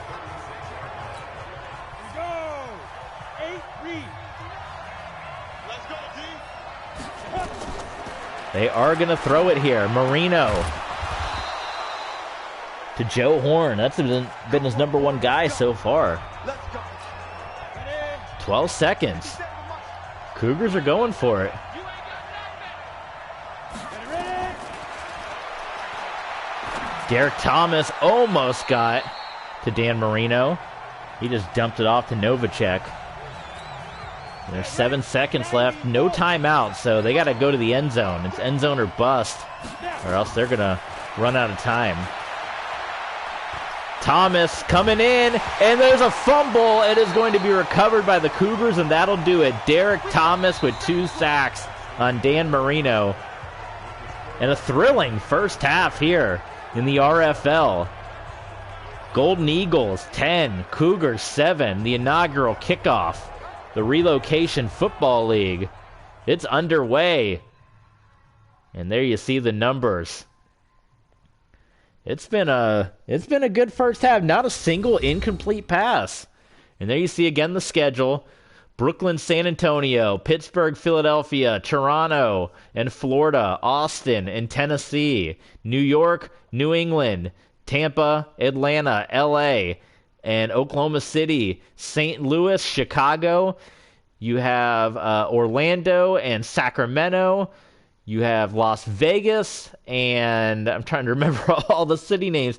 Speaker 1: They are going to throw it here. Marino to Joe Horn. That's been his #1 guy so far. 12 seconds. Cougars are going for it. Derek Thomas almost got to Dan Marino. He just dumped it off to Novacek. There's 7 seconds left, no timeout, so they got to go to the end zone. It's end zone or bust, or else they're going to run out of time. Thomas coming in, and there's a fumble. It is going to be recovered by the Cougars, and that'll do it. Derek Thomas with 2 sacks on Dan Marino. And a thrilling first half here in the RFL. Golden Eagles 10, Cougars 7, the inaugural kickoff. The Relocation Football League. It's underway. And there you see the numbers. It's been a good first half. Not a single incomplete pass. And there you see again the schedule. Brooklyn, San Antonio, Pittsburgh, Philadelphia, Toronto, and Florida, Austin, and Tennessee, New York, New England, Tampa, Atlanta, LA, and Oklahoma City, St. Louis, Chicago. You have Orlando and Sacramento. You have Las Vegas, and I'm trying to remember all the city names.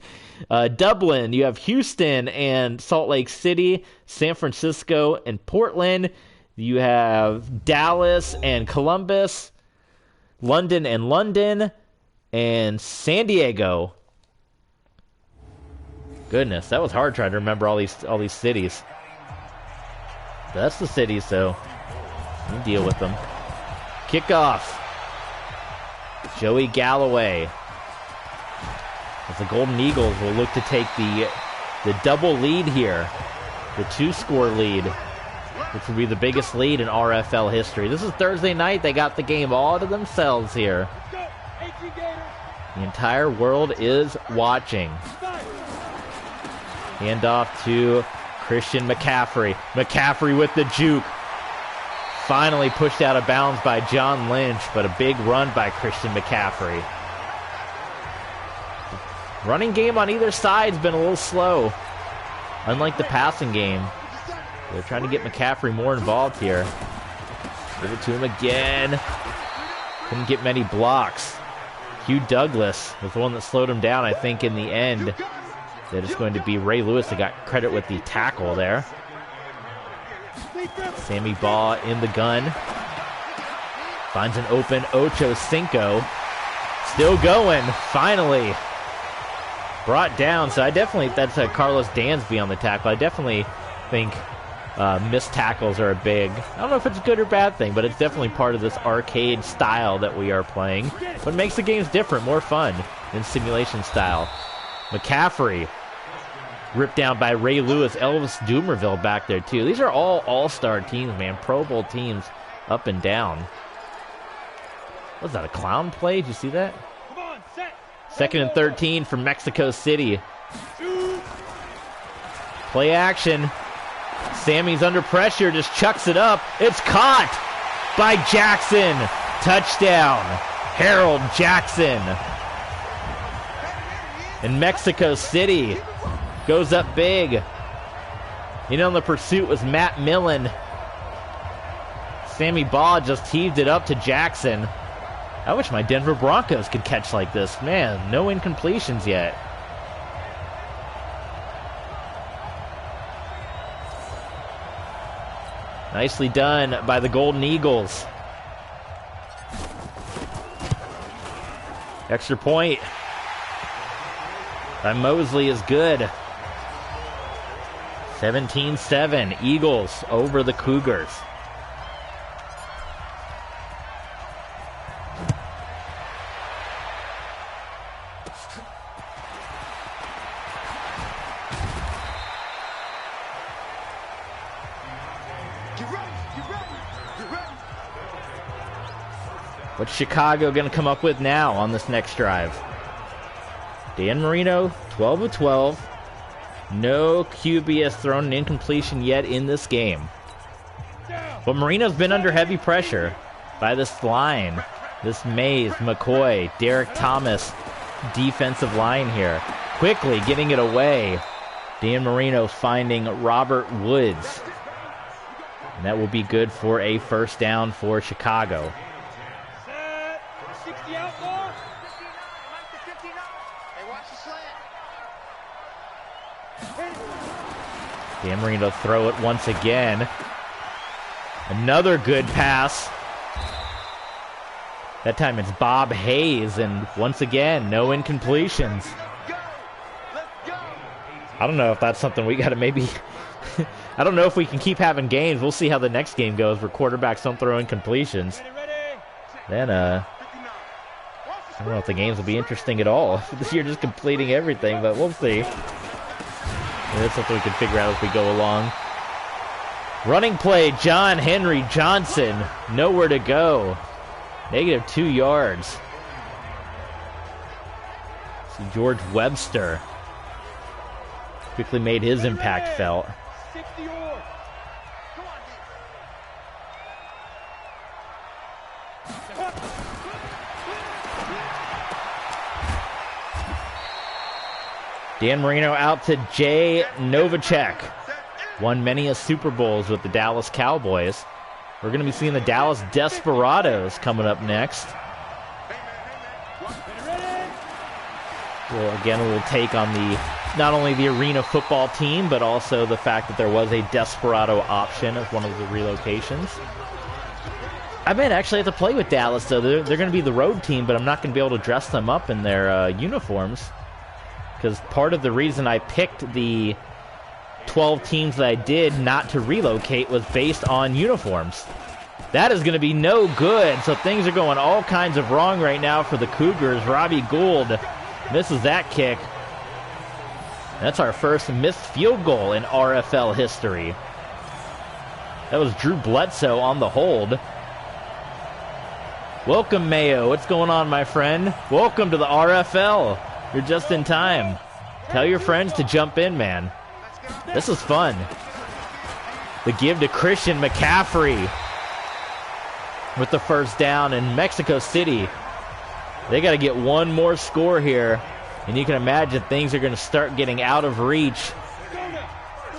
Speaker 1: Dublin. You have Houston and Salt Lake City, San Francisco and Portland. You have Dallas and Columbus, London, and San Diego. Goodness, that was hard trying to remember all these cities. That's the cities, so you can deal with them. Kickoff. Joey Galloway. As the Golden Eagles will look to take the double lead here. The 2-score lead, which will be the biggest lead in RFL history. This is Thursday night. They got the game all to themselves here. The entire world is watching. Handoff to Christian McCaffrey. McCaffrey with the juke. Finally pushed out of bounds by John Lynch, but a big run by Christian McCaffrey. Running game on either side's been a little slow. Unlike the passing game. They're trying to get McCaffrey more involved here. Give it to him again. Couldn't get many blocks. Hugh Douglas was the one that slowed him down, I think, in the end. That is going to be Ray Lewis that got credit with the tackle there. Sammy Baugh in the gun. Finds an open Ocho Cinco. Still going. Finally. Brought down. So that's Carlos Dansby on the tackle. I definitely think missed tackles are a big, I don't know if it's a good or bad thing, but it's definitely part of this arcade style that we are playing. But it makes the games different, more fun than simulation style. McCaffrey. Ripped down by Ray Lewis. Elvis Doomerville back there, too. These are all all-star teams, man. Pro Bowl teams up and down. Was that a clown play? Did you see that? Second and 13 from Mexico City. Play action. Sammy's under pressure, just chucks it up. It's caught by Jackson. Touchdown, Harold Jackson. And Mexico City goes up big. In on the pursuit was Matt Millen. Sammy Baugh just heaved it up to Jackson. I wish my Denver Broncos could catch like this. Man, no incompletions yet. Nicely done by the Golden Eagles. Extra point by Mosley is good. 17-7. Eagles over the Cougars. What's Chicago going to come up with now on this next drive? Dan Marino, 12 of 12. No QB has thrown an incompletion yet in this game. But Marino's been under heavy pressure by this line. This Mays, McCoy, Derek Thomas defensive line here. Quickly getting it away. Dan Marino finding Robert Woods. And that will be good for a first down for Chicago. Dan Marino throw it once again. Another good pass. That time it's Bob Hayes, and once again, no incompletions. I don't know if that's something we got to maybe... I don't know if we can keep having games. We'll see how the next game goes where quarterbacks don't throw incompletions. Then, I don't know if the games will be interesting at all. You're just completing everything, but we'll see. That's something we can figure out as we go along. Running play, John Henry Johnson. Nowhere to go. -2 yards. See George Webster quickly made his impact felt. Dan Marino out to Jay Novacek. Won many a Super Bowls with the Dallas Cowboys. We're going to be seeing the Dallas Desperados coming up next. Well, again, a little take on the not only the arena football team, but also the fact that there was a Desperado option as one of the relocations. I might actually have to play with Dallas, though. They're going to be the road team, but I'm not going to be able to dress them up in their uniforms. Because part of the reason I picked the 12 teams that I did not to relocate was based on uniforms. That is going to be no good. So things are going all kinds of wrong right now for the Cougars. Robbie Gould misses that kick. That's our first missed field goal in RFL history. That was Drew Bledsoe on the hold. Welcome, Mayo. What's going on, my friend? Welcome to the RFL. You're just in time. Tell your friends to jump in, man. This is fun. The give to Christian McCaffrey with the first down in Mexico City. They got to get one more score here, and you can imagine things are going to start getting out of reach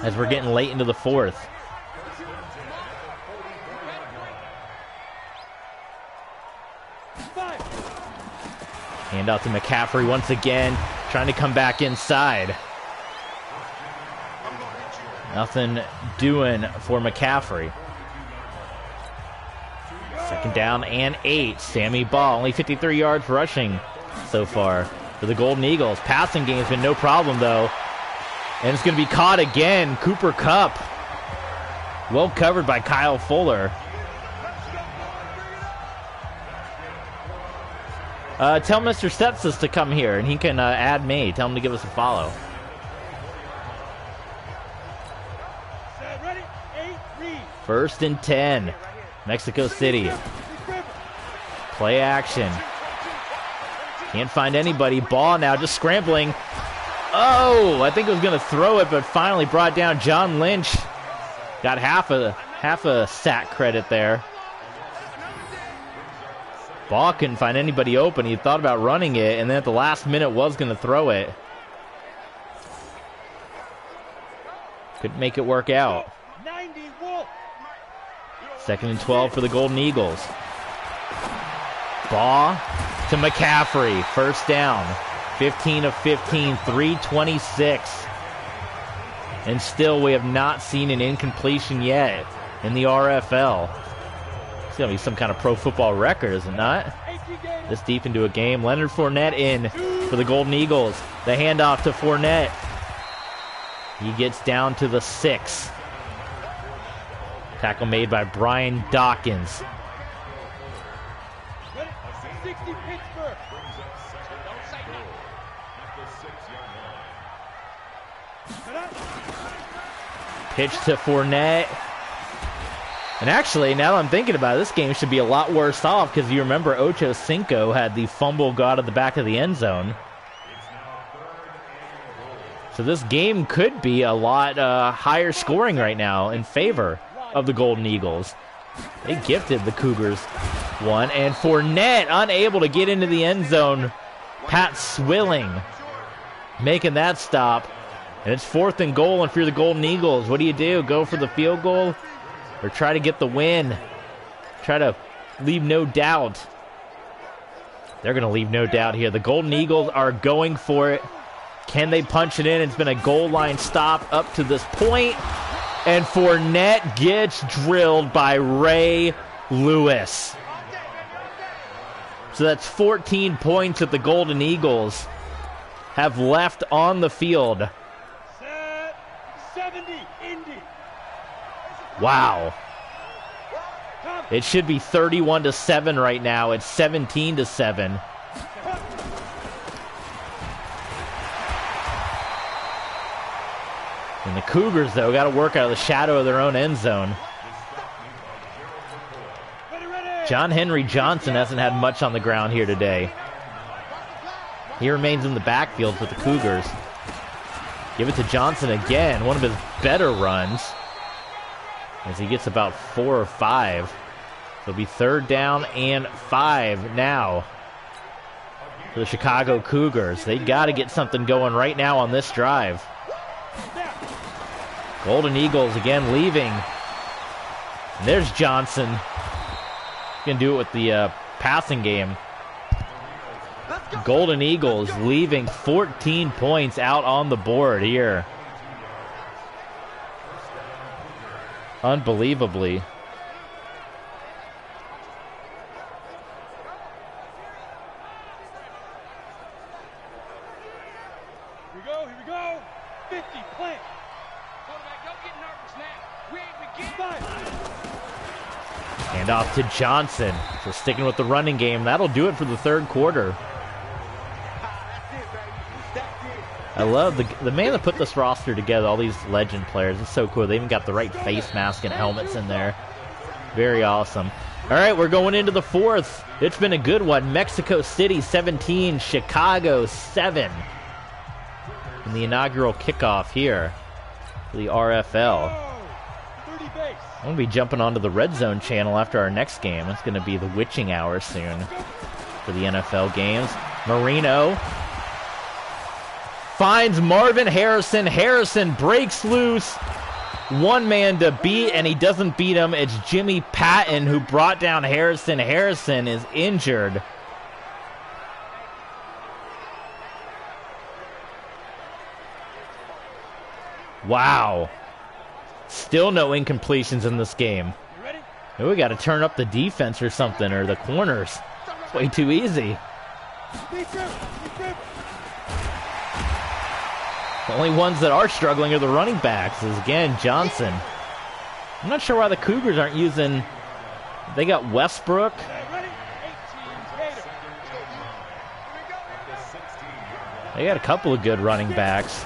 Speaker 1: as we're getting late into the fourth. Hand out to McCaffrey once again, trying to come back inside. Nothing doing for McCaffrey. Second down and 8. Sammy Baugh, only 53 yards rushing so far for the Golden Eagles. Passing game's been no problem, though. And it's going to be caught again. Cooper Kupp. Well covered by Kyle Fuller. Tell Mr. Stepsis to come here, and he can add me. Tell him to give us a follow. First and 10. Mexico City. Play action. Can't find anybody. Ball now just scrambling. Oh, I think it was going to throw it, but finally brought down John Lynch. Got half a sack credit there. Ball couldn't find anybody open. He thought about running it, and then at the last minute was going to throw it. Couldn't make it work out. 2nd and 12 for the Golden Eagles. Ball to McCaffrey. First down. 15 of 15, 326. And still we have not seen an incompletion yet in the RFL. It's going to be some kind of pro football record, is it not? This deep into a game. Leonard Fournette in for the Golden Eagles. The handoff to Fournette. He gets down to the 6. Tackle made by Brian Dawkins. Pitch to Fournette. And actually, now that I'm thinking about it, this game should be a lot worse off because you remember Ocho Cinco had the fumble go out of the back of the end zone. So this game could be a lot higher scoring right now in favor of the Golden Eagles. They gifted the Cougars one. And Fournette unable to get into the end zone. Pat Swilling making that stop. And it's 4th and goal, and if you're the Golden Eagles, what do? Go for the field goal or try to get the win? Try to leave no doubt. They're going to leave no doubt here. The Golden Eagles are going for it. Can they punch it in? It's been a goal line stop up to this point. And Fournette gets drilled by Ray Lewis. So that's 14 points that the Golden Eagles have left on the field. Wow. It should be 31-7 right now. It's 17-7. And the Cougars, though, got to work out of the shadow of their own end zone. John Henry Johnson hasn't had much on the ground here today. He remains in the backfield with the Cougars. Give it to Johnson again. One of his better runs. As he gets about 4 or 5. It'll be 3rd down and 5 now for the Chicago Cougars. They got to get something going right now on this drive. Golden Eagles again leaving. And there's Johnson. Going to do it with the passing game. Golden Eagles leaving 14 points out on the board here. Unbelievably.
Speaker 2: Here we go. 50, plant. Quarterback, don't get nervous now. We ain't beginning.
Speaker 1: Hand off to Johnson. So sticking with the running game. That'll do it for the 3rd quarter. I love the man that put this roster together, all these legend players. It's so cool. They even got the right face mask and helmets in there. Very awesome. All right, we're going into the 4th. It's been a good one. Mexico City 17, Chicago 7. In the inaugural kickoff here for the RFL. I'm going to be jumping onto the Red Zone channel after our next game. It's going to be the witching hour soon for the NFL games. Marino finds Marvin Harrison. Harrison breaks loose. One man to beat, and he doesn't beat him. It's Jimmy Patton who brought down Harrison. Harrison is injured. Wow. Still no incompletions in this game. Oh, we got to turn up the defense or something, or the corners. It's way too easy. The only ones that are struggling are the running backs. Is again Johnson. I'm not sure why the Cougars aren't using. They got Westbrook. They got a couple of good running backs.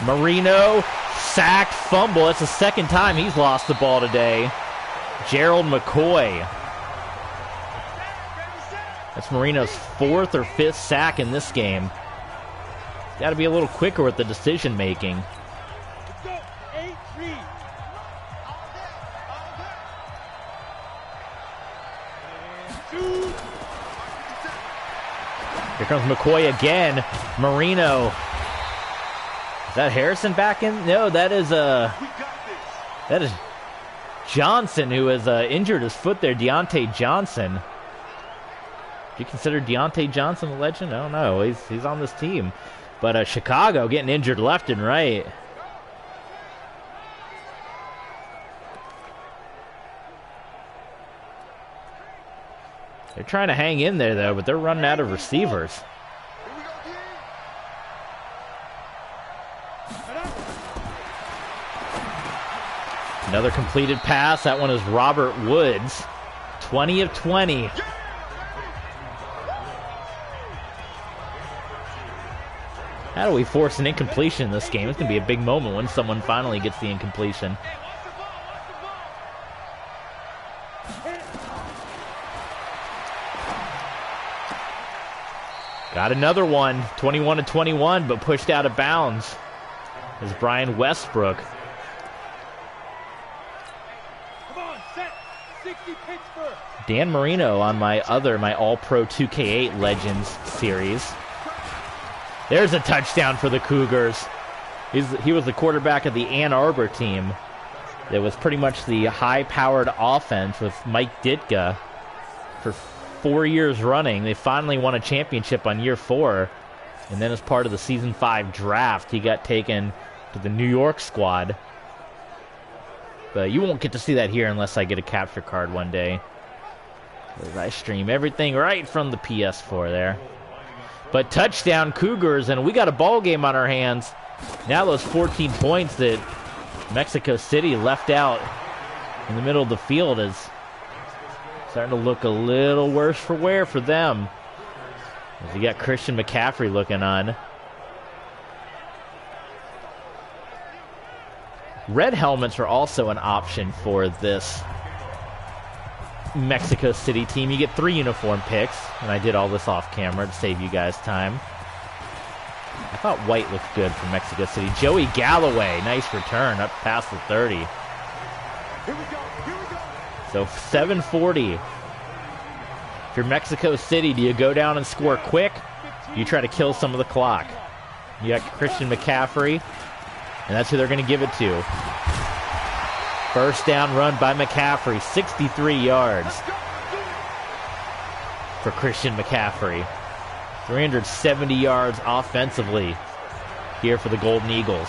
Speaker 1: Marino, sacked, fumble. That's the 2nd time he's lost the ball today. Gerald McCoy. That's Marino's 4th or 5th sack in this game. Got to be a little quicker with the decision making. Here comes McCoy again. Marino. Is that Harrison back in? No, that is Johnson, who has injured his foot there. Deontay Johnson. Do you consider Deontay Johnson a legend? I don't know. He's on this team. But Chicago getting injured left and right. They're trying to hang in there, though, but they're running out of receivers. Another completed pass. That one is Robert Woods. 20 of 20. How do we force an incompletion in this game? It's going to be a big moment when someone finally gets the incompletion. Got another one. 21 to 21, but pushed out of bounds. Is Brian Westbrook. Dan Marino on my All-Pro 2K8 Legends series. There's a touchdown for the Cougars. He was the quarterback of the Ann Arbor team. It was pretty much the high-powered offense with Mike Ditka for 4 years running. They finally won a championship on year 4. And then as part of the Season 5 draft, he got taken to the New York squad. But you won't get to see that here unless I get a capture card one day. As I stream everything right from the PS4 there. But touchdown Cougars, and we got a ball game on our hands. Now those 14 points that Mexico City left out in the middle of the field is starting to look a little worse for wear for them. As you got Christian McCaffrey looking on. Red helmets are also an option for this Mexico City team. You get 3 uniform picks, and I did all this off camera to save you guys time. I thought white looked good for Mexico City. Joey Galloway, nice return up past the 30. Here we go. So 7:40. If you're Mexico City, do you go down and score quick? You try to kill some of the clock. You got Christian McCaffrey, and that's who they're going to give it to. First down run by McCaffrey, 63 yards for Christian McCaffrey. 370 yards offensively here for the Golden Eagles.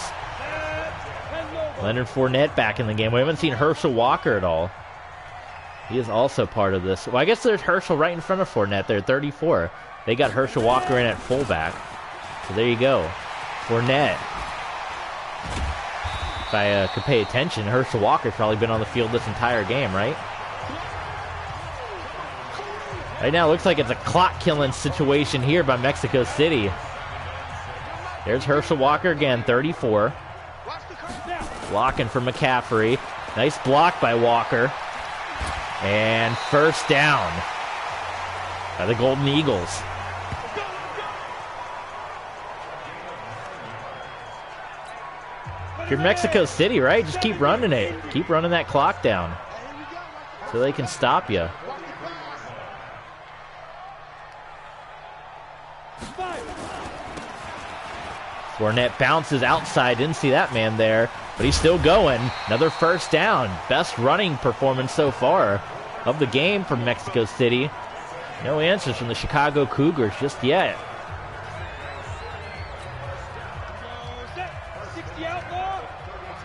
Speaker 1: Leonard Fournette back in the game. We haven't seen Herschel Walker at all. He is also part of this. Well, I guess there's Herschel right in front of Fournette there, 34. They got Herschel Walker in at fullback. So there you go. Fournette. If I could pay attention, Herschel Walker's probably been on the field this entire game, right? Right now, it looks like it's a clock-killing situation here by Mexico City. There's Herschel Walker again, 34. Blocking for McCaffrey. Nice block by Walker. And first down by the Golden Eagles. If you're Mexico City, right? Just keep running it. Keep running that clock down so they can stop you. Fournette bounces outside. Didn't see that man there, but he's still going. Another first down. Best running performance so far of the game from Mexico City. No answers from the Chicago Cougars just yet.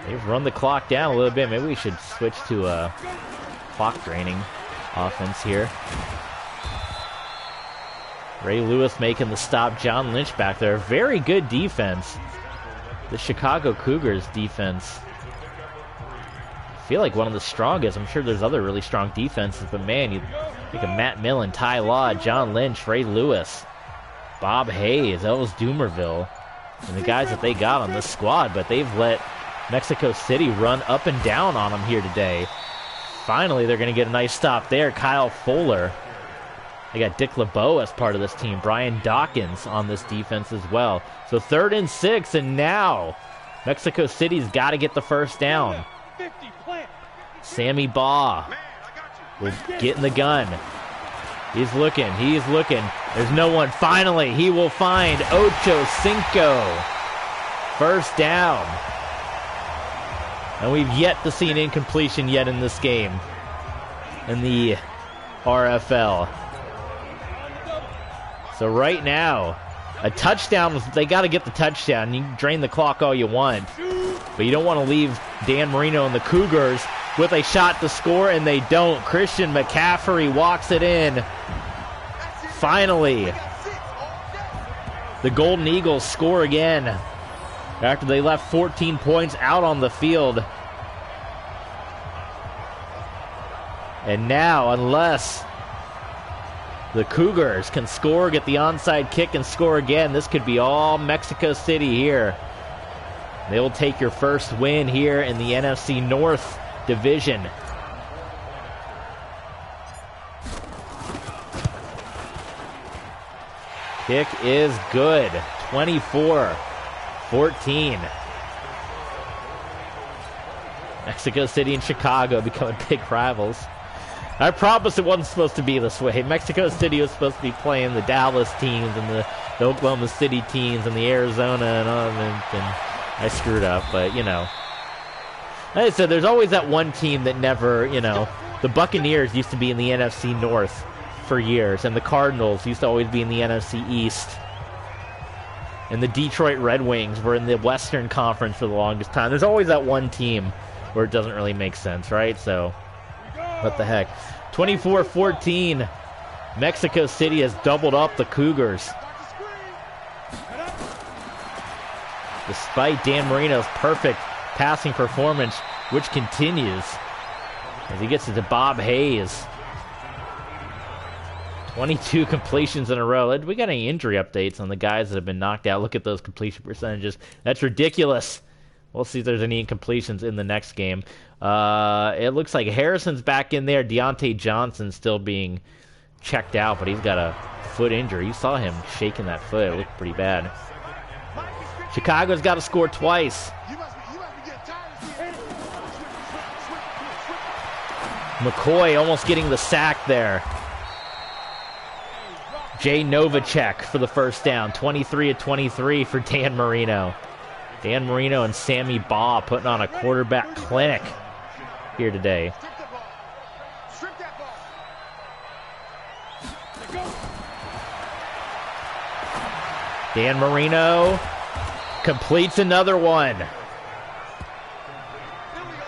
Speaker 1: They've run the clock down a little bit. Maybe we should switch to a clock draining offense here. Ray Lewis making the stop. John Lynch back there. Very good defense. The Chicago Cougars defense. I feel like one of the strongest. I'm sure there's other really strong defenses, but man, you think of Matt Millen, Ty Law, John Lynch, Ray Lewis, Bob Hayes, Ellis Doomerville, and the guys that they got on this squad, but they've let Mexico City run up and down on them here today. Finally, they're going to get a nice stop there. Kyle Fuller. They got Dick LeBeau as part of this team. Brian Dawkins on this defense as well. So 3rd and 6, and now Mexico City's got to get the first down. Sammy Baugh will get in the gun. He's looking. He's looking. There's no one. Finally, he will find Ocho Cinco. First down. And we've yet to see an incompletion yet in this game. In the RFL. So right now, a touchdown, they got to get the touchdown. You can drain the clock all you want. But you don't want to leave Dan Marino and the Cougars with a shot to score, and they don't. Christian McCaffrey walks it in. Finally, the Golden Eagles score again after they left 14 points out on the field. And now, unless the Cougars can score, get the onside kick, and score again, this could be all Mexico City here. They will take your first win here in the NFC North Division. Kick is good. 24-14. Mexico City and Chicago becoming big rivals. I promise it wasn't supposed to be this way. Mexico City was supposed to be playing the Dallas teams and the Oklahoma City teams and the Arizona and all, and I screwed up, but, you know. Like I said, there's always that one team that never, you know, the Buccaneers used to be in the NFC North for years, and the Cardinals used to always be in the NFC East. And the Detroit Red Wings were in the Western Conference for the longest time. There's always that one team where it doesn't really make sense, right? So, what the heck. 24-14. Mexico City has doubled up the Cougars. Despite Dan Marino's perfect passing performance, which continues as he gets it to Bob Hayes. 22 completions in a row. We got any injury updates on the guys that have been knocked out? Look at those completion percentages. That's ridiculous. We'll see if there's any incompletions in the next game. It looks like Harrison's back in there. Deontay Johnson's still being checked out, but he's got a foot injury. You saw him shaking that foot. It looked pretty bad. Chicago's got to score twice. McCoy almost getting the sack there. Jay Novacek for the first down. 23-23 for Dan Marino. Dan Marino and Sammy Baugh putting on a quarterback clinic here today. Dan Marino completes another one.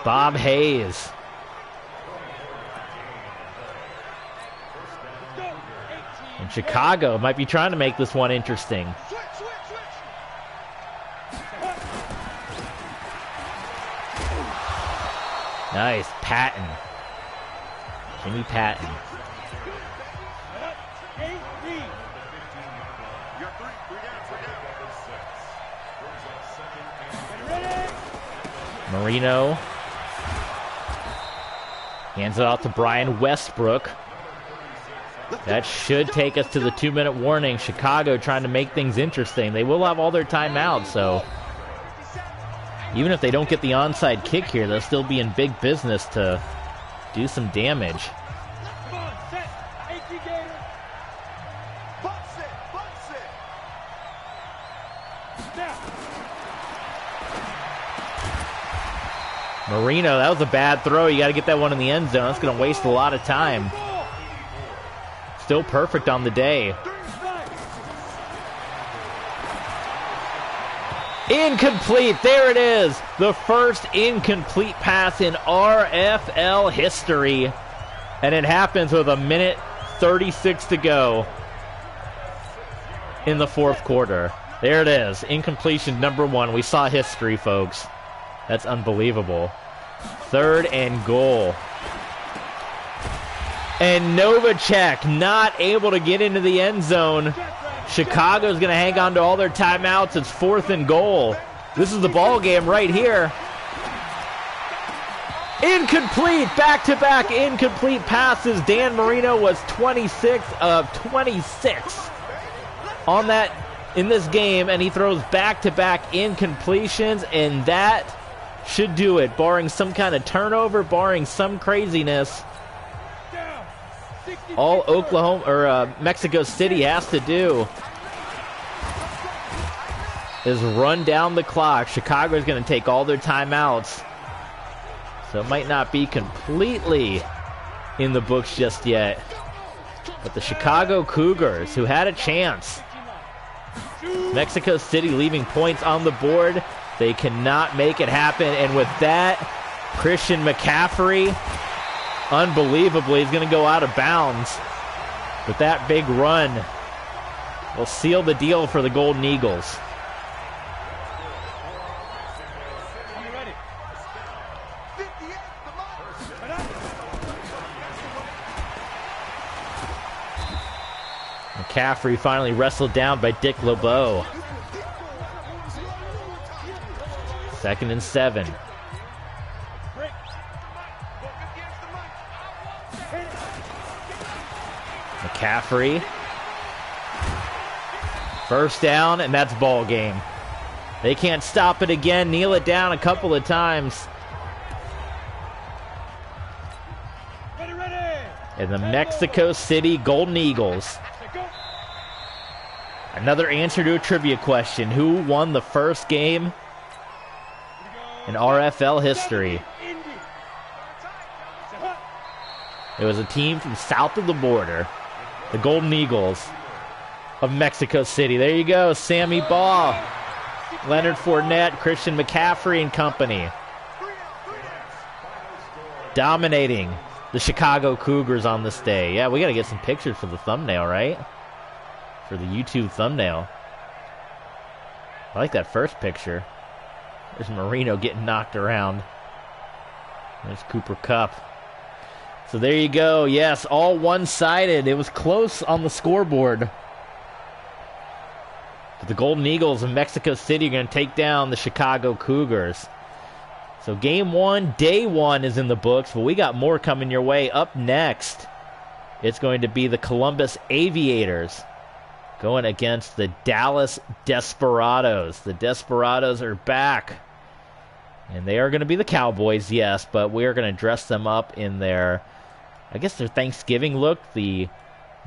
Speaker 1: Bob Hayes. And Chicago might be trying to make this one interesting. Nice, Patton. Jimmy Patton. Marino hands it off to Brian Westbrook. That should take us to the 2-minute warning. Chicago trying to make things interesting. They will have all their timeouts, so even if they don't get the onside kick here, they'll still be in big business to do some damage. Marino, that was a bad throw. You got to get that one in the end zone. That's going to waste a lot of time. Still perfect on the day. Incomplete. There it is. The first incomplete pass in RFL history. And it happens with 1:36 to go in the fourth quarter. There it is. Incompletion number 1. We saw history, folks. That's unbelievable. 3rd and goal. And Novacek not able to get into the end zone. Chicago's going to hang on to all their timeouts. It's 4th and goal. This is the ball game right here. Incomplete. Back-to-back incomplete passes. Dan Marino was 26 of 26 on that in this game, and he throws back-to-back incompletions, and that should do it, barring some kind of turnover, barring some craziness. All Oklahoma or Mexico City has to do is run down the clock. Chicago is going to take all their timeouts, so it might not be completely in the books just yet. But the Chicago Cougars, who had a chance, Mexico City leaving points on the board, they cannot make it happen. And with that, Christian McCaffrey, unbelievably, is going to go out of bounds. But that big run will seal the deal for the Golden Eagles. McCaffrey finally wrestled down by Dick LeBeau. 2nd and 7. McCaffrey. First down, and that's ball game. They can't stop it again. Kneel it down a couple of times. And the Mexico City Golden Eagles. Another answer to a trivia question. Who won the first game in RFL history? It was a team from south of the border, the Golden Eagles of Mexico City. There you go, Sammy Baugh, Leonard Fournette, Christian McCaffrey and company. Dominating the Chicago Cougars on this day. Yeah, we got to get some pictures for the thumbnail, right? For the YouTube thumbnail. I like that first picture. There's Marino getting knocked around. There's Cooper Kupp. So there you go. Yes, all one-sided. It was close on the scoreboard. But the Golden Eagles of Mexico City are going to take down the Chicago Cougars. So game 1, day 1 is in the books, but we got more coming your way. Up next, it's going to be the Columbus Aviators going against the Dallas Desperados. The Desperados are back. And they are going to be the Cowboys, yes, but we are going to dress them up in their, I guess, their Thanksgiving look. The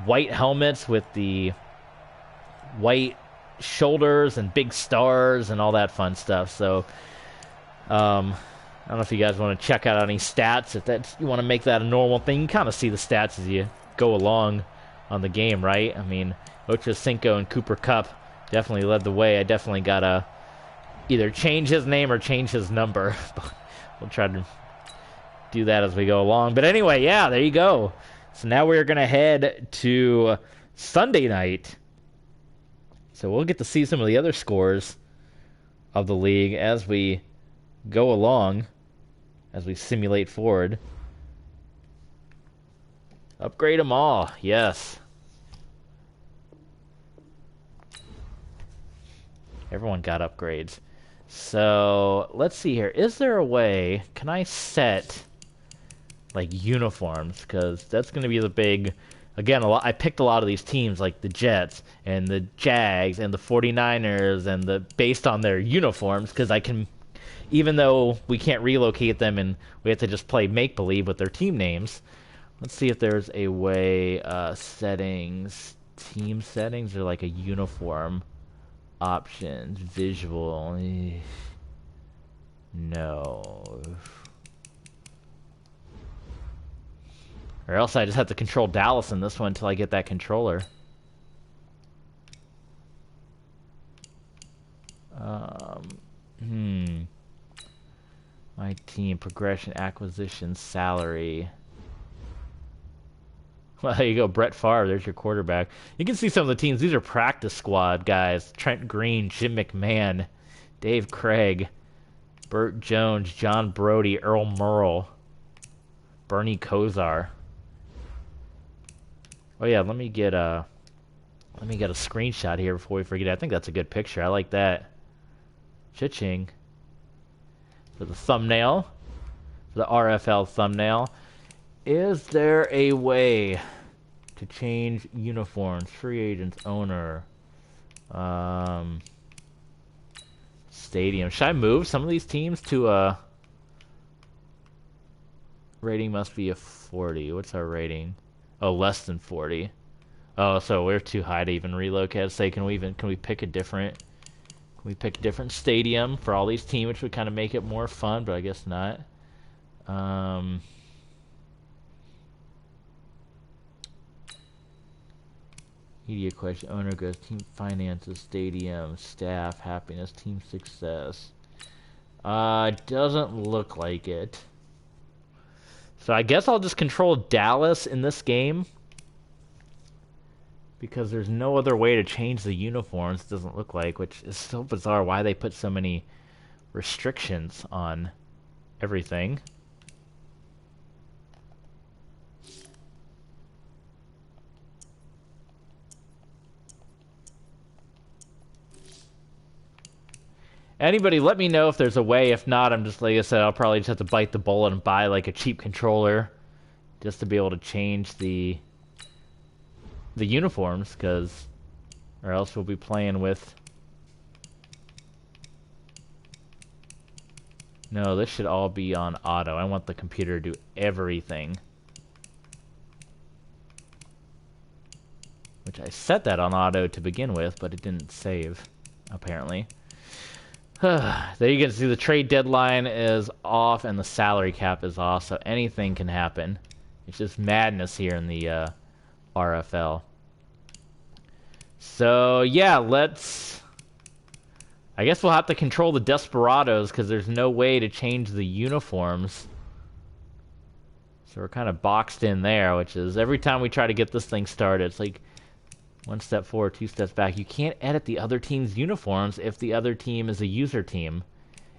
Speaker 1: white helmets with the white shoulders and big stars and all that fun stuff. So, I don't know if you guys want to check out any stats. If you want to make that a normal thing, you kind of see the stats as you go along on the game, right? I mean, Ocho Cinco and Cooper Kupp definitely led the way. I definitely got to either change his name or change his number. We'll try to do that as we go along. But anyway, yeah, there you go. So now we're going to head to Sunday night. So we'll get to see some of the other scores of the league as we go along, as we simulate forward. Upgrade them all, yes. Everyone got upgrades. So let's see here. Is there a way, can I set like uniforms? Because that's going to be the big, again, I picked a lot of these teams like the Jets and the Jags and the 49ers and based on their uniforms, because I can, even though we can't relocate them and we have to just play make-believe with their team names. Let's see if there's a way, settings, team settings, or like a uniform options, visual. No. Or else I just have to control Dallas in this one until I get that controller. My team, progression, acquisition, salary. Well, there you go, Brett Favre. There's your quarterback. You can see some of the teams. These are practice squad guys. Trent Green, Jim McMahon, Dave Craig, Burt Jones, John Brody, Earl Murrell, Bernie Kosar. Oh yeah, let me get a screenshot here before we forget. I think that's a good picture. I like that. Cha-ching. For the thumbnail, for the RFL thumbnail. Is there a way to change uniforms? Free agents, owner, stadium. Should I move some of these teams to a rating? Must be a 40. What's our rating? Oh, less than 40. Oh, so we're too high to even relocate. Say, can we pick a different? Can we pick a different stadium for all these teams, which would kind of make it more fun? But I guess not. Media question. Owner goes. Team finances, stadium, staff, happiness, team success. Doesn't look like it. So I guess I'll just control Dallas in this game. Because there's no other way to change the uniforms, it doesn't look like, which is so bizarre why they put so many restrictions on everything. Anybody, let me know if there's a way. If not, I'm just, like I said, I'll probably just have to bite the bullet and buy like a cheap controller just to be able to change the uniforms, or else we'll be playing with... No, this should all be on auto. I want the computer to do everything. Which I set that on auto to begin with, but it didn't save, apparently. There you can see the trade deadline is off and the salary cap is off, so anything can happen. It's just madness here in the RFL. So, yeah, I guess we'll have to control the Desperados because there's no way to change the uniforms. So we're kind of boxed in there, which is every time we try to get this thing started, it's like one step forward, two steps back. You can't edit the other team's uniforms if the other team is a user team.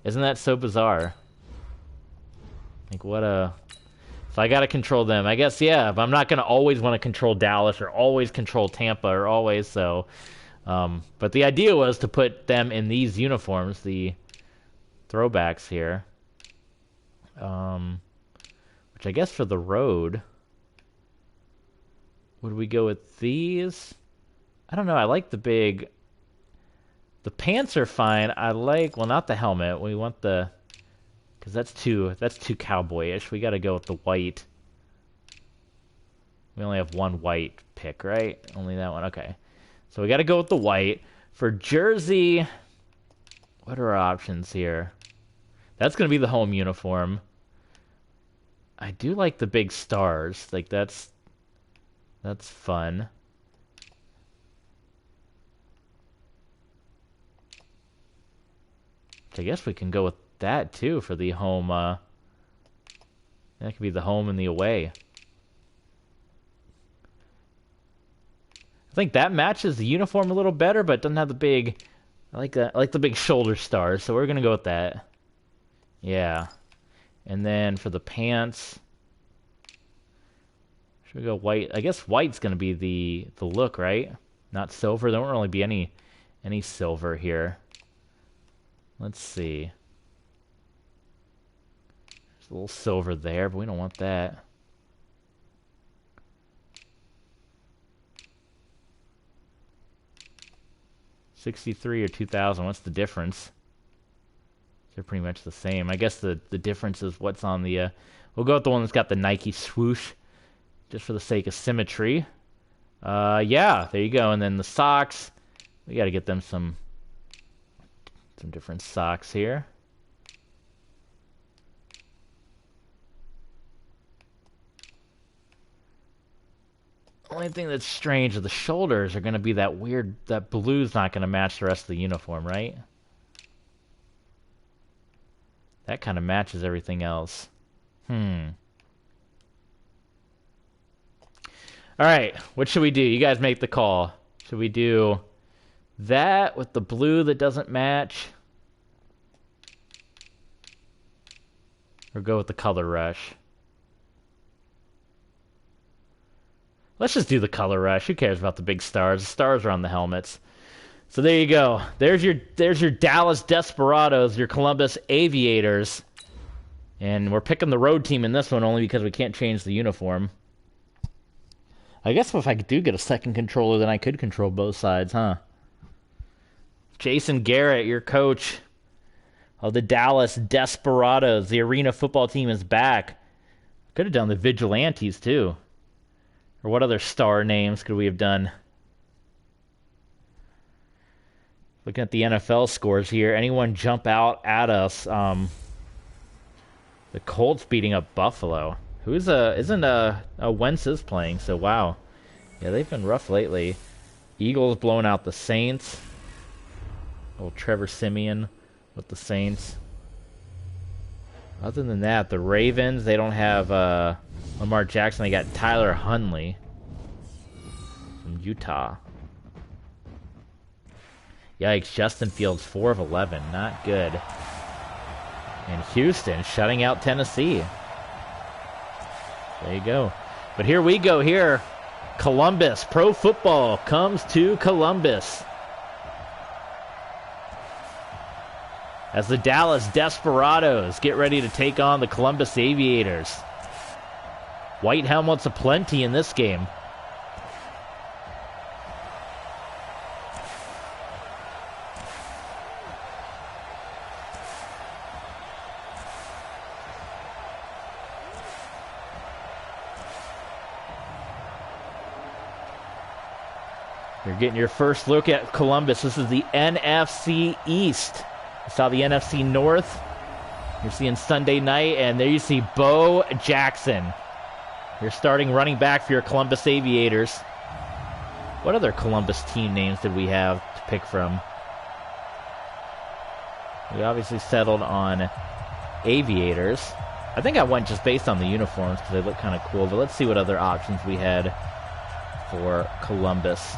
Speaker 1: Isn't that so bizarre? Like, what a... So I gotta control them. I guess, yeah, but I'm not gonna always want to control Dallas or always control Tampa or always, so... but the idea was to put them in these uniforms, the throwbacks here. Which I guess for the road... Would we go with these? I don't know, I like the big... The pants are fine. I like... Well, not the helmet. We want the... Because that's too cowboyish. We gotta go with the white. We only have one white pick, right? Only that one. Okay. So we gotta go with the white. For jersey... What are our options here? That's gonna be the home uniform. I do like the big stars. Like, that's fun. I guess we can go with that too for the home. That could be the home and the away. I think that matches the uniform a little better, but doesn't have the big... I like the big shoulder stars, so we're gonna go with that. Yeah. And then for the pants... Should we go white? I guess white's gonna be the look, right? Not silver. There won't really be any silver here. Let's see. There's a little silver there, but we don't want that. $63 or $2,000. What's the difference? They're pretty much the same. I guess the difference is what's on the... We'll go with the one that's got the Nike swoosh. Just for the sake of symmetry. Yeah, there you go. And then the socks. We got to get them some different socks here. Only thing that's strange is the shoulders are going to be that weird... That blue's not going to match the rest of the uniform, right? That kind of matches everything else. Alright, what should we do? You guys make the call. Should we do that with the blue that doesn't match? Or go with the color rush? Let's just do the color rush. Who cares about the big stars? The stars are on the helmets. So there you go. There's your Dallas Desperados, your Columbus Aviators. And we're picking the road team in this one only because we can't change the uniform. I guess if I do get a second controller, then I could control both sides, huh? Jason Garrett, your coach of the Dallas Desperados. The arena football team is back. Could have done the Vigilantes, too. Or what other star names could we have done? Looking at the NFL scores here, anyone jump out at us? The Colts beating up Buffalo. Wentz is playing, so wow. Yeah, they've been rough lately. Eagles blowing out the Saints. Old Trevor Siemian with the Saints. Other than that, the Ravens, they don't have Lamar Jackson. They got Tyler Huntley from Utah. Yikes, Justin Fields 4 of 11. Not good. And Houston shutting out Tennessee. There you go. But here we go here. Columbus. Pro football comes to Columbus. As the Dallas Desperados get ready to take on the Columbus Aviators. White helmets aplenty in this game. You're getting your first look at Columbus. This is the NFC East. You saw the NFC North. You're seeing Sunday night, and there you see Bo Jackson. Your starting running back for your Columbus Aviators. What other Columbus team names did we have to pick from? We obviously settled on Aviators. I think I went just based on the uniforms because they look kind of cool, but let's see what other options we had for Columbus.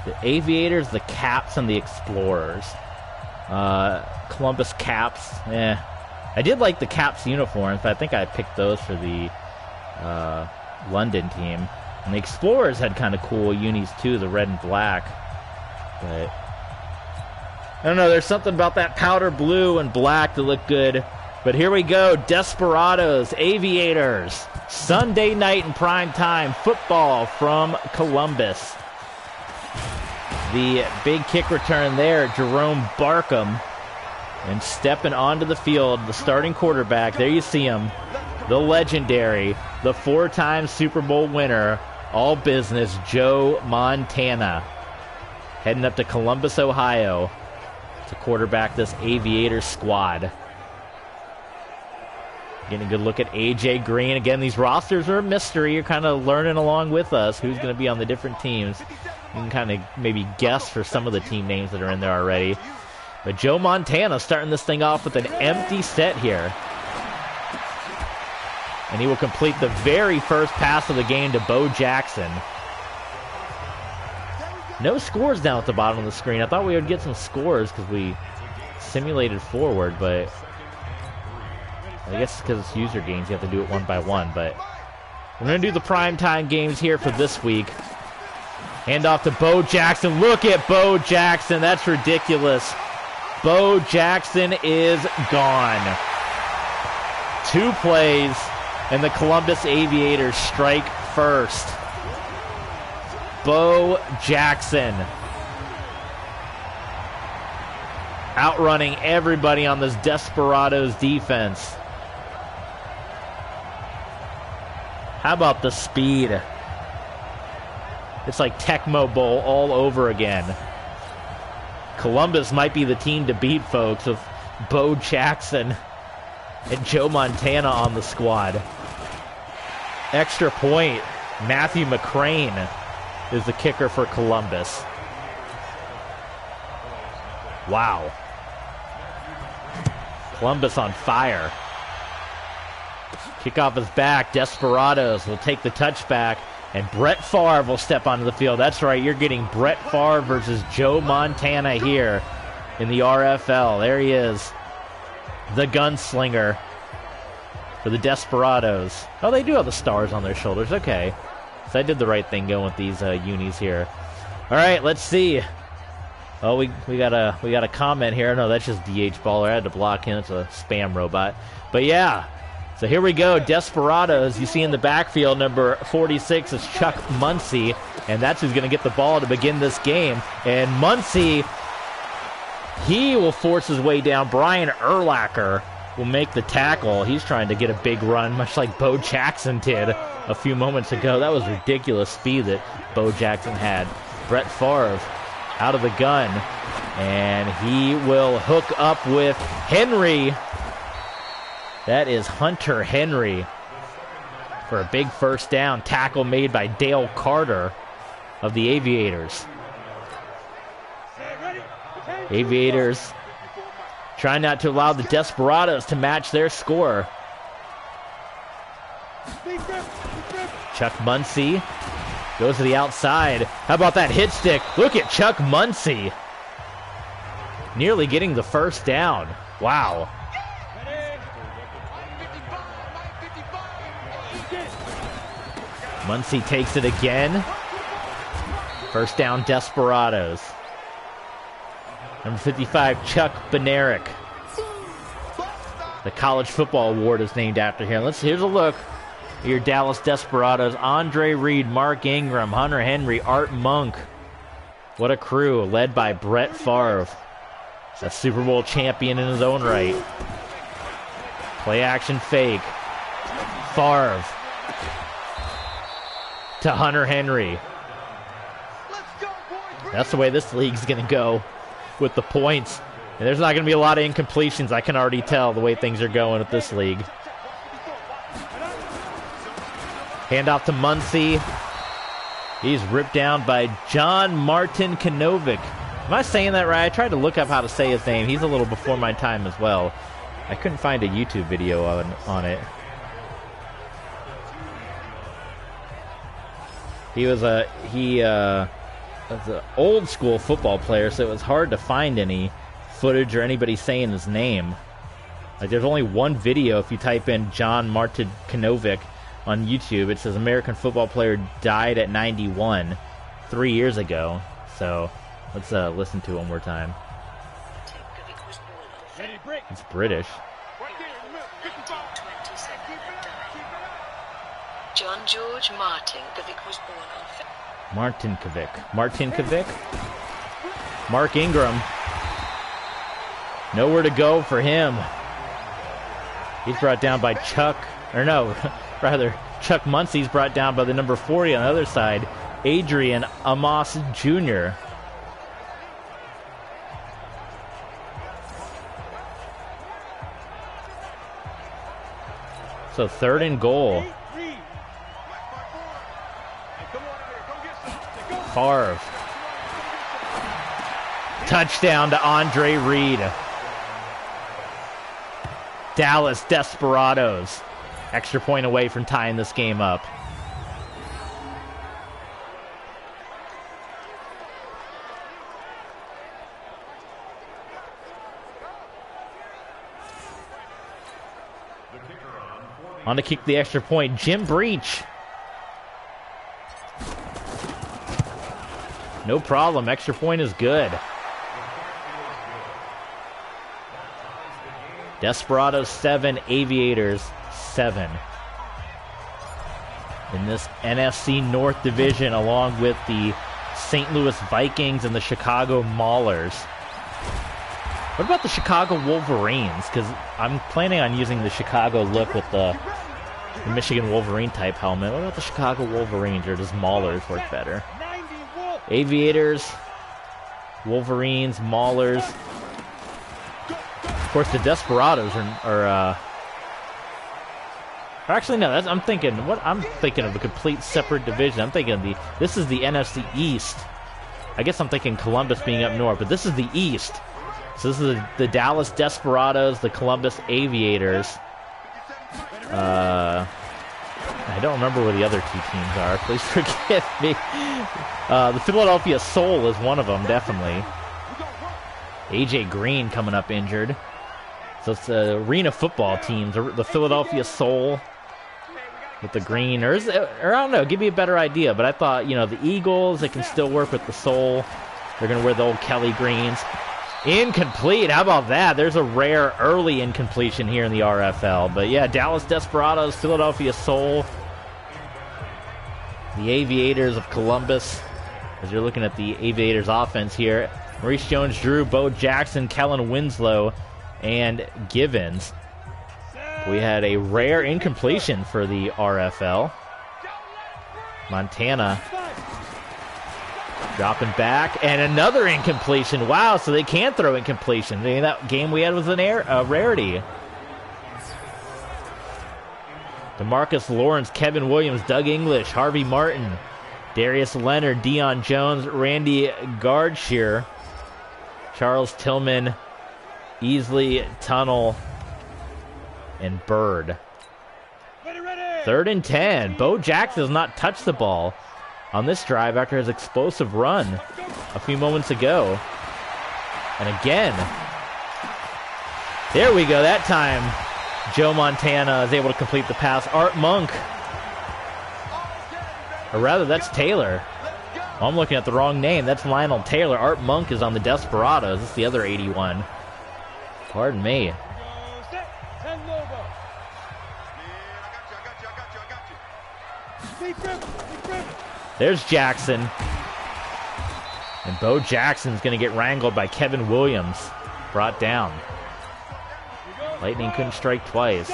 Speaker 1: The Aviators, the Caps, and the Explorers. Columbus Caps, I did like the Caps uniforms, but I think I picked those for the London team. And the Explorers had kind of cool unis too, the red and black. But I don't know, there's something about that powder blue and black that look good. But here we go, Desperados, Aviators, Sunday night in prime time football from Columbus. The big kick return there, Jerome Barkham. And stepping onto the field, the starting quarterback, there you see him, the legendary, the 4-time Super Bowl winner, all business, Joe Montana. Heading up to Columbus, Ohio to quarterback this Aviator squad. Getting a good look at A.J. Green. Again, these rosters are a mystery. You're kind of learning along with us who's going to be on the different teams. You can kind of maybe guess for some of the team names that are in there already. But Joe Montana starting this thing off with an empty set here. And he will complete the very first pass of the game to Bo Jackson. No scores down at the bottom of the screen. I thought we would get some scores because we simulated forward, but I guess because it's user games, you have to do it one by one. But we're going to do the primetime games here for this week. Hand off to Bo Jackson. Look at Bo Jackson. That's ridiculous. Bo Jackson is gone. 2 plays, and the Columbus Aviators strike first. Bo Jackson outrunning everybody on this Desperados defense. How about the speed? It's like Tecmo Bowl all over again. Columbus might be the team to beat, folks, with Bo Jackson and Joe Montana on the squad. Extra point. Matthew McCrane is the kicker for Columbus. Wow. Columbus on fire. Kickoff is back. Desperados will take the touchback. And Brett Favre will step onto the field. That's right, you're getting Brett Favre versus Joe Montana here in the RFL. There he is, the gunslinger for the Desperados. Oh, they do have the stars on their shoulders. Okay, so I did the right thing going with these unis here. All right, let's see. Oh, we got a comment here. No, that's just DH Baller. I had to block him. It's a spam robot. But yeah. So here we go, Desperados. You see in the backfield, number 46 is Chuck Muncie, and that's who's going to get the ball to begin this game. And Muncie, he will force his way down. Brian Urlacher will make the tackle. He's trying to get a big run, much like Bo Jackson did a few moments ago. That was ridiculous speed that Bo Jackson had. Brett Favre out of the gun, and he will hook up with Henry. That is Hunter Henry for a big first down. Tackle made by Dale Carter of the Aviators. Aviators trying not to allow the Desperados to match their score. Chuck Muncie goes to the outside. How about that hit stick? Look at Chuck Muncie. Nearly getting the first down. Wow. Muncie takes it again. First down, Desperados. Number 55, Chuck Benaric. The College Football Award is named after him. Here's a look at your Dallas Desperados. Andre Reed, Mark Ingram, Hunter Henry, Art Monk. What a crew, led by Brett Favre, a Super Bowl champion in his own right. Play action fake. Favre to Hunter Henry. That's the way this league's going to go with the points. And there's not going to be a lot of incompletions. I can already tell the way things are going with this league. Handoff to Muncie. He's ripped down by John Martin Kanovic. Am I saying that right? I tried to look up how to say his name. He's a little before my time as well. I couldn't find a YouTube video on it. He was an old school football player, so it was hard to find any footage or anybody saying his name. Like, there's only one video if you type in John Martin Kanovic on YouTube. It says American football player died at 91 3 years ago. So let's listen to it one more time. It's British.
Speaker 3: John George Martin Kovic was born on
Speaker 1: Martin Kovic. Martin Kovic? Mark Ingram. Nowhere to go for him. He's brought down by Chuck Muncie's brought down by the number 40 on the other side, Adrian Amos Jr. So 3rd and goal. Favre. Touchdown to Andre Reed. Dallas Desperados. Extra point away from tying this game up. On to kick the extra point, Jim Breach. No problem, extra point is good. Desperados 7, Aviators 7. In this NFC North Division, along with the St. Louis Vikings and the Chicago Maulers. What about the Chicago Wolverines? Because I'm planning on using the Chicago look with the Michigan Wolverine type helmet. What about the Chicago Wolverines, or does Maulers work better? Aviators, Wolverines, Maulers. Of course, the Desperados are actually no. I'm thinking of a complete separate division. I'm thinking this is the NFC East. I guess I'm thinking Columbus being up north, but this is the East. So this is the Dallas Desperados, the Columbus Aviators. I don't remember where the other two teams are. Please forgive me. The Philadelphia Soul is one of them, definitely. AJ Green coming up injured. So it's the arena football teams. The Philadelphia Soul with the green. Or I don't know, give me a better idea. But I thought, the Eagles, they can still work with the Soul. They're going to wear the old Kelly greens. Incomplete. How about that? There's a rare early incompletion here in the RFL. But yeah, Dallas Desperados, Philadelphia Soul, the Aviators of Columbus. As you're looking at the Aviators offense here, Maurice Jones-Drew, Bo Jackson, Kellen Winslow, and Givens. We had a rare incompletion for the RFL. Montana dropping back, and another incompletion. Wow, so they can throw incompletion. That game we had was a rarity. DeMarcus Lawrence, Kevin Williams, Doug English, Harvey Martin, Darius Leonard, Deion Jones, Randy Gardshire, Charles Tillman, Easley, Tunnel, and Bird. 3rd and 10. Bo Jackson has not touched the ball on this drive after his explosive run a few moments ago. And again, there we go. That time, Joe Montana is able to complete the pass. Art Monk, or rather, that's Taylor. Oh, I'm looking at the wrong name. That's Lionel Taylor. Art Monk is on the Desperados. That's the other 81. Pardon me. There's Jackson. And Bo Jackson's going to get wrangled by Kevin Williams. Brought down. Lightning couldn't strike twice.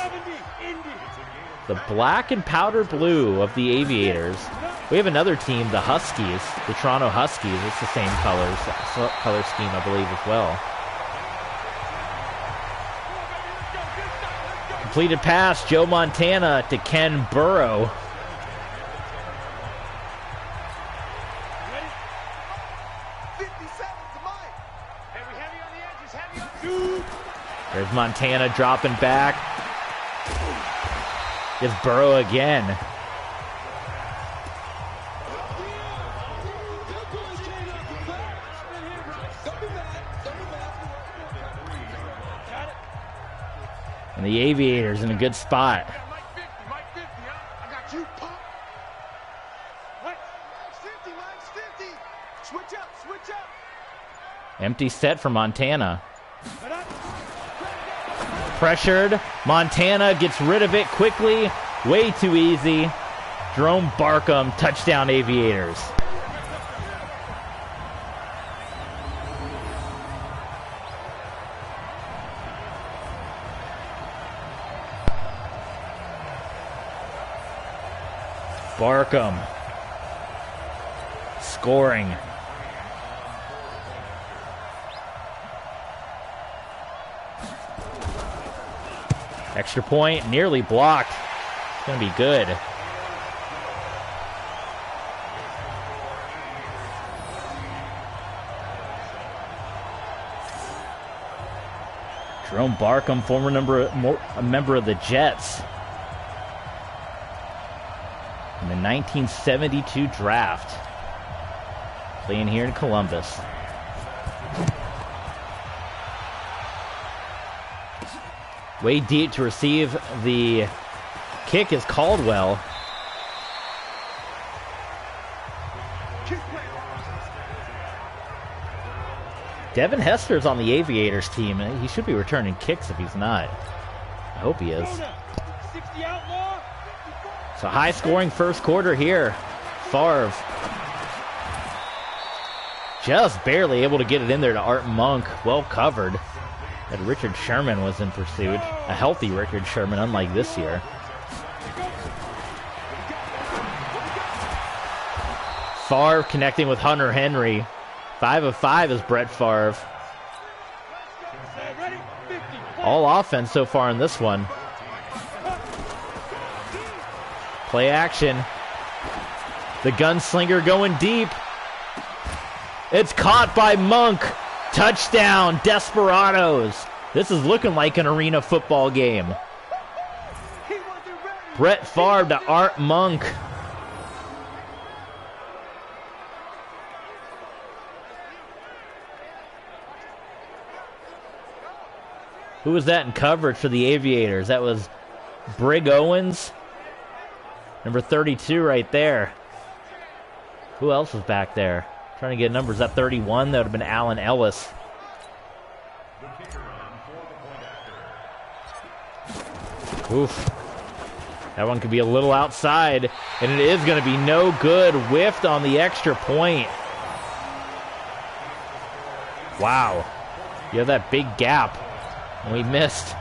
Speaker 1: The black and powder blue of the Aviators. We have another team, the Huskies, the Toronto Huskies. It's the same color scheme, I believe, as well. Completed pass, Joe Montana to Ken Burrow. There's Montana dropping back. It's Burrow again. And the Aviators in a good spot. Empty set for Montana. Pressured. Montana gets rid of it quickly. Way too easy. Jerome Barkham, touchdown Aviators. Barkham scoring. Extra point, nearly blocked. It's going to be good. Jerome Barkham, former member of the Jets. In the 1972 draft. Playing here in Columbus. Way deep to receive the kick is Caldwell. Devin Hester's on the Aviators team. He should be returning kicks if he's not. I hope he is. So high-scoring first quarter here. Favre just barely able to get it in there to Art Monk. Well covered. That Richard Sherman was in pursuit. A healthy Richard Sherman, unlike this year. Favre connecting with Hunter Henry. 5 of 5 is Brett Favre. All offense so far in this one. Play action. The gunslinger going deep. It's caught by Monk. Touchdown, Desperados. This is looking like an arena football game. Brett Favre to Art Monk. Who was that in coverage for the Aviators? That was Brig Owens. Number 32 right there. Who else was back there? Trying to get numbers at 31. That would have been Alan Ellis. Oof. That one could be a little outside. And it is going to be no good. Whiffed on the extra point. Wow. You have that big gap. And we missed.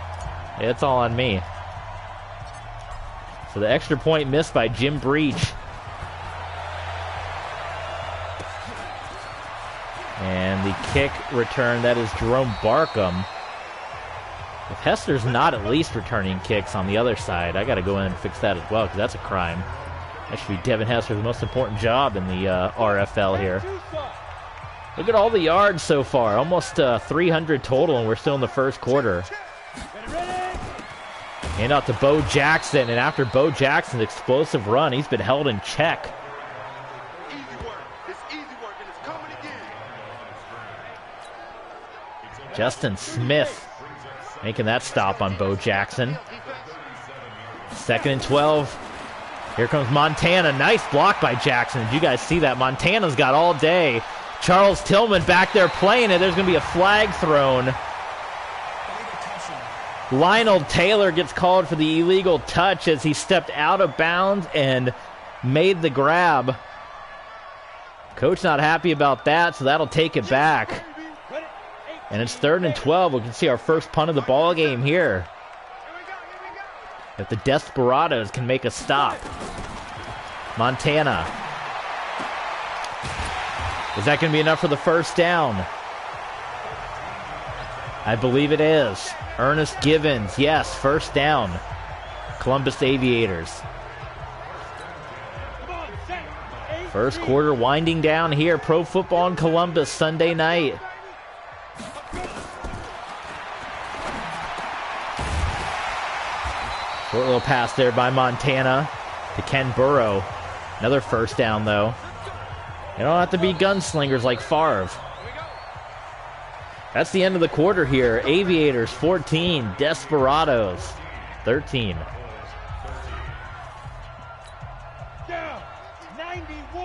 Speaker 1: It's all on me. So the extra point missed by Jim Breach. And the kick return, that is Jerome Barkham. If Hester's not at least returning kicks on the other side, I got to go in and fix that as well, because that's a crime. That should be Devin Hester's most important job in the RFL here. Look at all the yards so far. Almost 300 total, and we're still in the first quarter. Hand out to Bo Jackson, and after Bo Jackson's explosive run, he's been held in check. Justin Smith making that stop on Bo Jackson. 2nd and 12. Here comes Montana. Nice block by Jackson. Did you guys see that? Montana's got all day. Charles Tillman back there playing it. There's going to be a flag thrown. Lionel Taylor gets called for the illegal touch as he stepped out of bounds and made the grab. Coach not happy about that, so that'll take it back. And it's 3rd and 12. We can see our first punt of the ball game here. If the Desperados can make a stop. Montana. Is that going to be enough for the first down? I believe it is. Ernest Givens, yes, first down. Columbus Aviators. First quarter winding down here. Pro football in Columbus Sunday night. Short little pass there by Montana to Ken Burrow. Another first down, though. You don't have to be gunslingers like Favre. That's the end of the quarter here. Aviators 14, Desperados 13.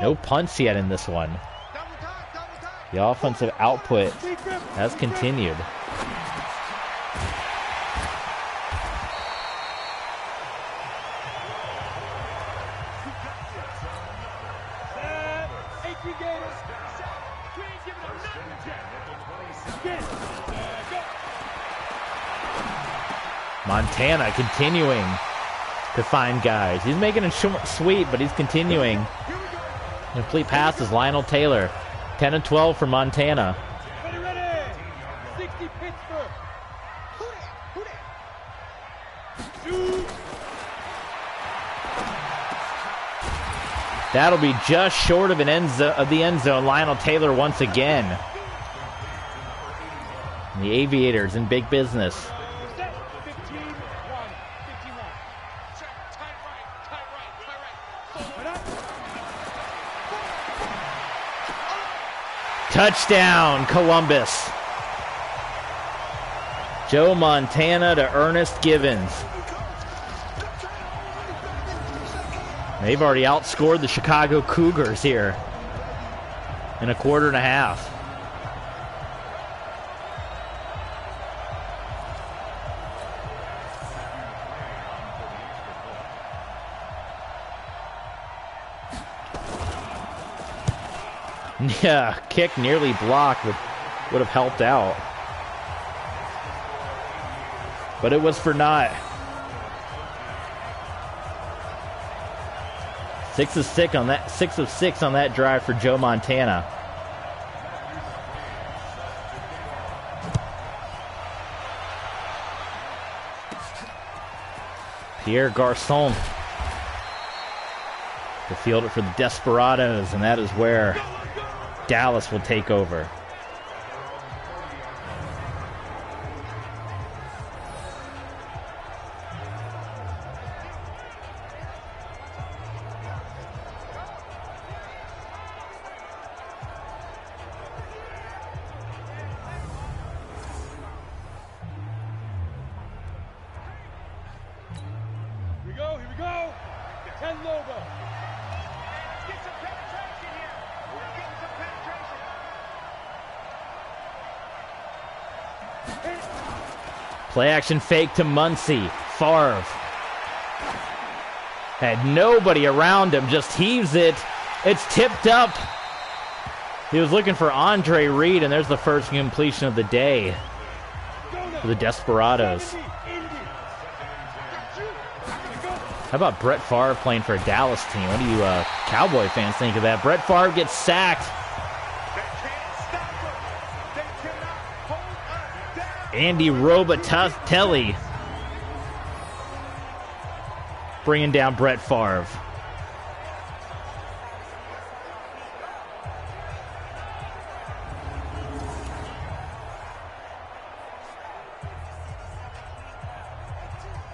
Speaker 1: No punts yet in this one. The offensive output has continued. Montana continuing to find guys. He's making it short, sweet, but he's continuing. Complete passes, Lionel Taylor. 10 and 12 for Montana.
Speaker 2: Ready. 60 Pittsburgh.
Speaker 1: That'll be just short of the end zone. Lionel Taylor once again. And the Aviators in big business. Touchdown, Columbus. Joe Montana to Ernest Givens. They've already outscored the Chicago Cougars here in a quarter and a half. Yeah, kick nearly blocked would have helped out. But it was for naught. 6 of 6 on that drive for Joe Montana. Pierre Garçon to field it for the Desperados, and that is where Dallas will take over.
Speaker 2: Here we go. The 10 logo.
Speaker 1: Play action fake to Muncie. Favre had nobody around him, just heaves it. It's tipped up. He was looking for Andre Reed, and there's the first completion of the day for the Desperados. How about Brett Favre playing for a Dallas team? What do you Cowboy fans think of that? Brett Favre gets sacked. Andy Robatelli bringing down Brett Favre.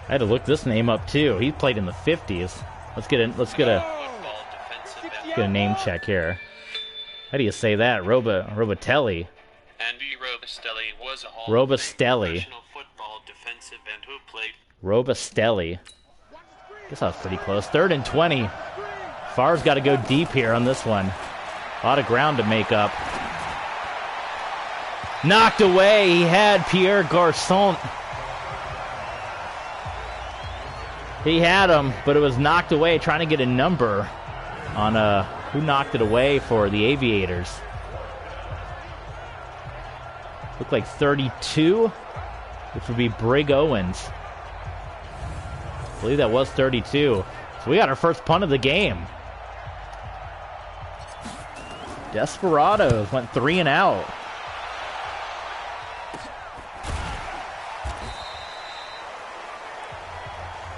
Speaker 1: I had to look this name up too. He played in the 50s. Let's get a name check here. How do you say that? Robatelli.
Speaker 4: Andy Robustelli was a
Speaker 1: Robustelli.
Speaker 4: football defensive end who played.
Speaker 1: Robustelli. Guess I was pretty close. 3rd and 20. Favre's got to go deep here on this one. A lot of ground to make up. Knocked away. He had Pierre Garçon. He had him, but it was knocked away, trying to get a number on who knocked it away for the Aviators. Looked like 32, which would be Brig Owens. I believe that was 32. So we got our first punt of the game. Desperados went 3 and out.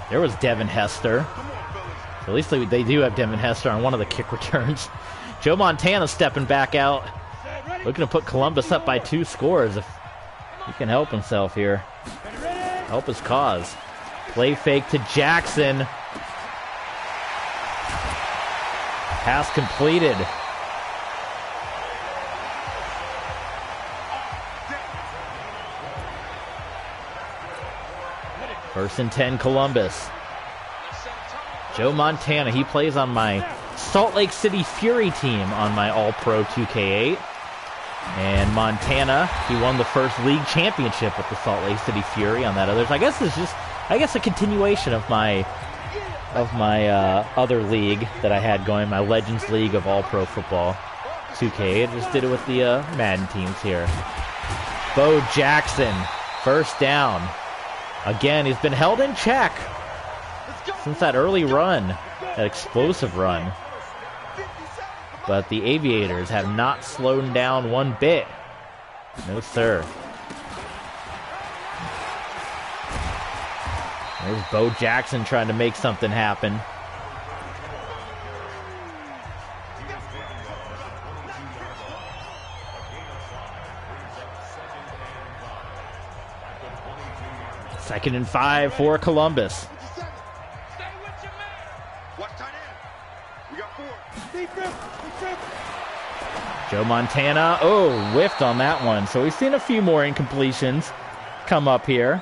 Speaker 1: There was Devin Hester. At least they do have Devin Hester on one of the kick returns. Joe Montana stepping back out. Looking to put Columbus up by 2 scores if he can help himself here. Help his cause. Play fake to Jackson. Pass completed. First and 10, Columbus. Joe Montana, he plays on my Salt Lake City Fury team on my All-Pro 2K8. And Montana, he won the first league championship with the Salt Lake City Fury on that others. I guess it's just, a continuation of my other league that I had going, my Legends League of All-Pro Football 2K8. Just did it with the Madden teams here. Bo Jackson, first down. Again, he's been held in check since that early run, that explosive run. But the Aviators have not slowed down one bit. No, sir. There's Bo Jackson trying to make something happen. Second and 5 for Columbus. Joe Montana, whiffed on that one. So we've seen a few more incompletions come up here.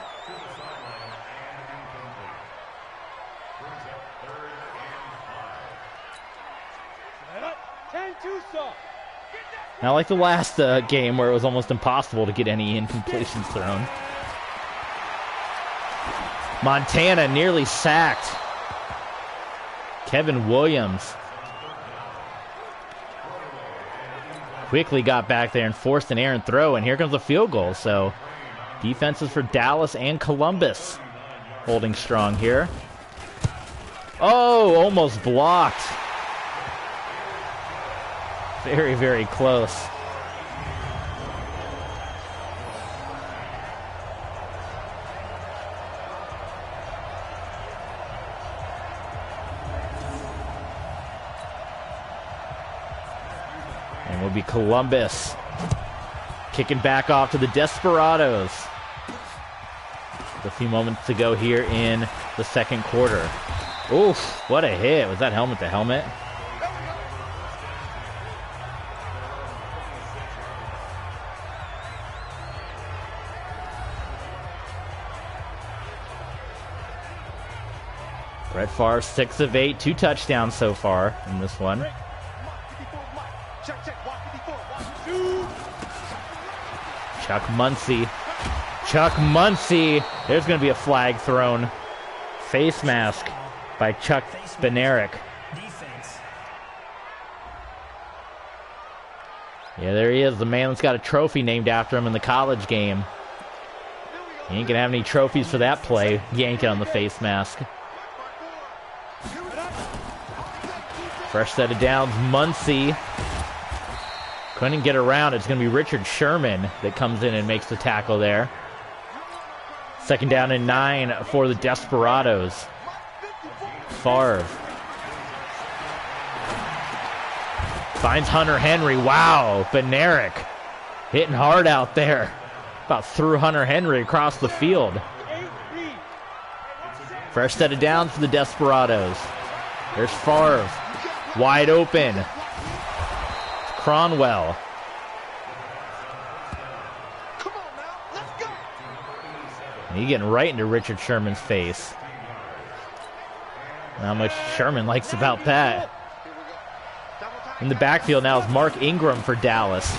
Speaker 1: Not like the last game where it was almost impossible to get any incompletions thrown. Montana nearly sacked. Kevin Williams quickly got back there and forced an errant throw, and here comes a field goal. So defenses for Dallas and Columbus holding strong here. Oh, almost blocked. Very, very close. And will be Columbus kicking back off to the Desperados. With a few moments to go here in the second quarter. Oof, what a hit. Was that helmet to helmet? Brett Favre, 6 of 8, 2 touchdowns so far in this one. Chuck Muncie. There's going to be a flag thrown. Face mask by Chuck Benerick. Yeah, there he is, the man that's got a trophy named after him in the college game. He ain't going to have any trophies for that play, yanking on the face mask. Fresh set of downs. Muncie couldn't get around. It's going to be Richard Sherman that comes in and makes the tackle there. 2nd down and 9 for the Desperados. Favre finds Hunter Henry. Wow, Benaric hitting hard out there. About threw Hunter Henry across the field. Fresh set of downs for the Desperados. There's Favre. Wide open. Cronwell. And he's getting right into Richard Sherman's face. Not much Sherman likes about that. In the backfield now is Mark Ingram for Dallas.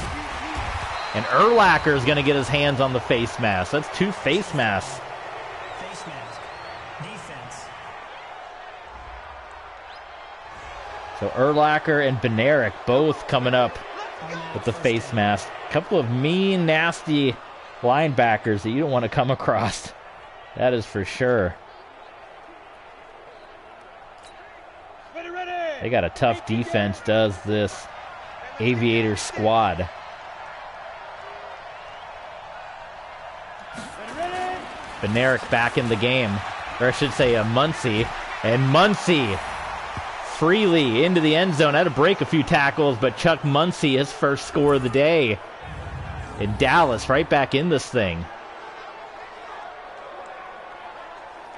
Speaker 1: And Urlacher is going to get his hands on the face mask. That's 2 face masks.
Speaker 5: Face mask. Defense.
Speaker 1: So Urlacher and Benaric both coming up with the face mask. A couple of mean, nasty linebackers that you don't want to come across. That is for sure. They got a tough defense, does this Aviator squad. Benaric back in the game. Or I should say Muncie. And Muncie freely into the end zone. Had to break a few tackles, but Chuck Muncie, his first score of the day. In Dallas, right back in this thing.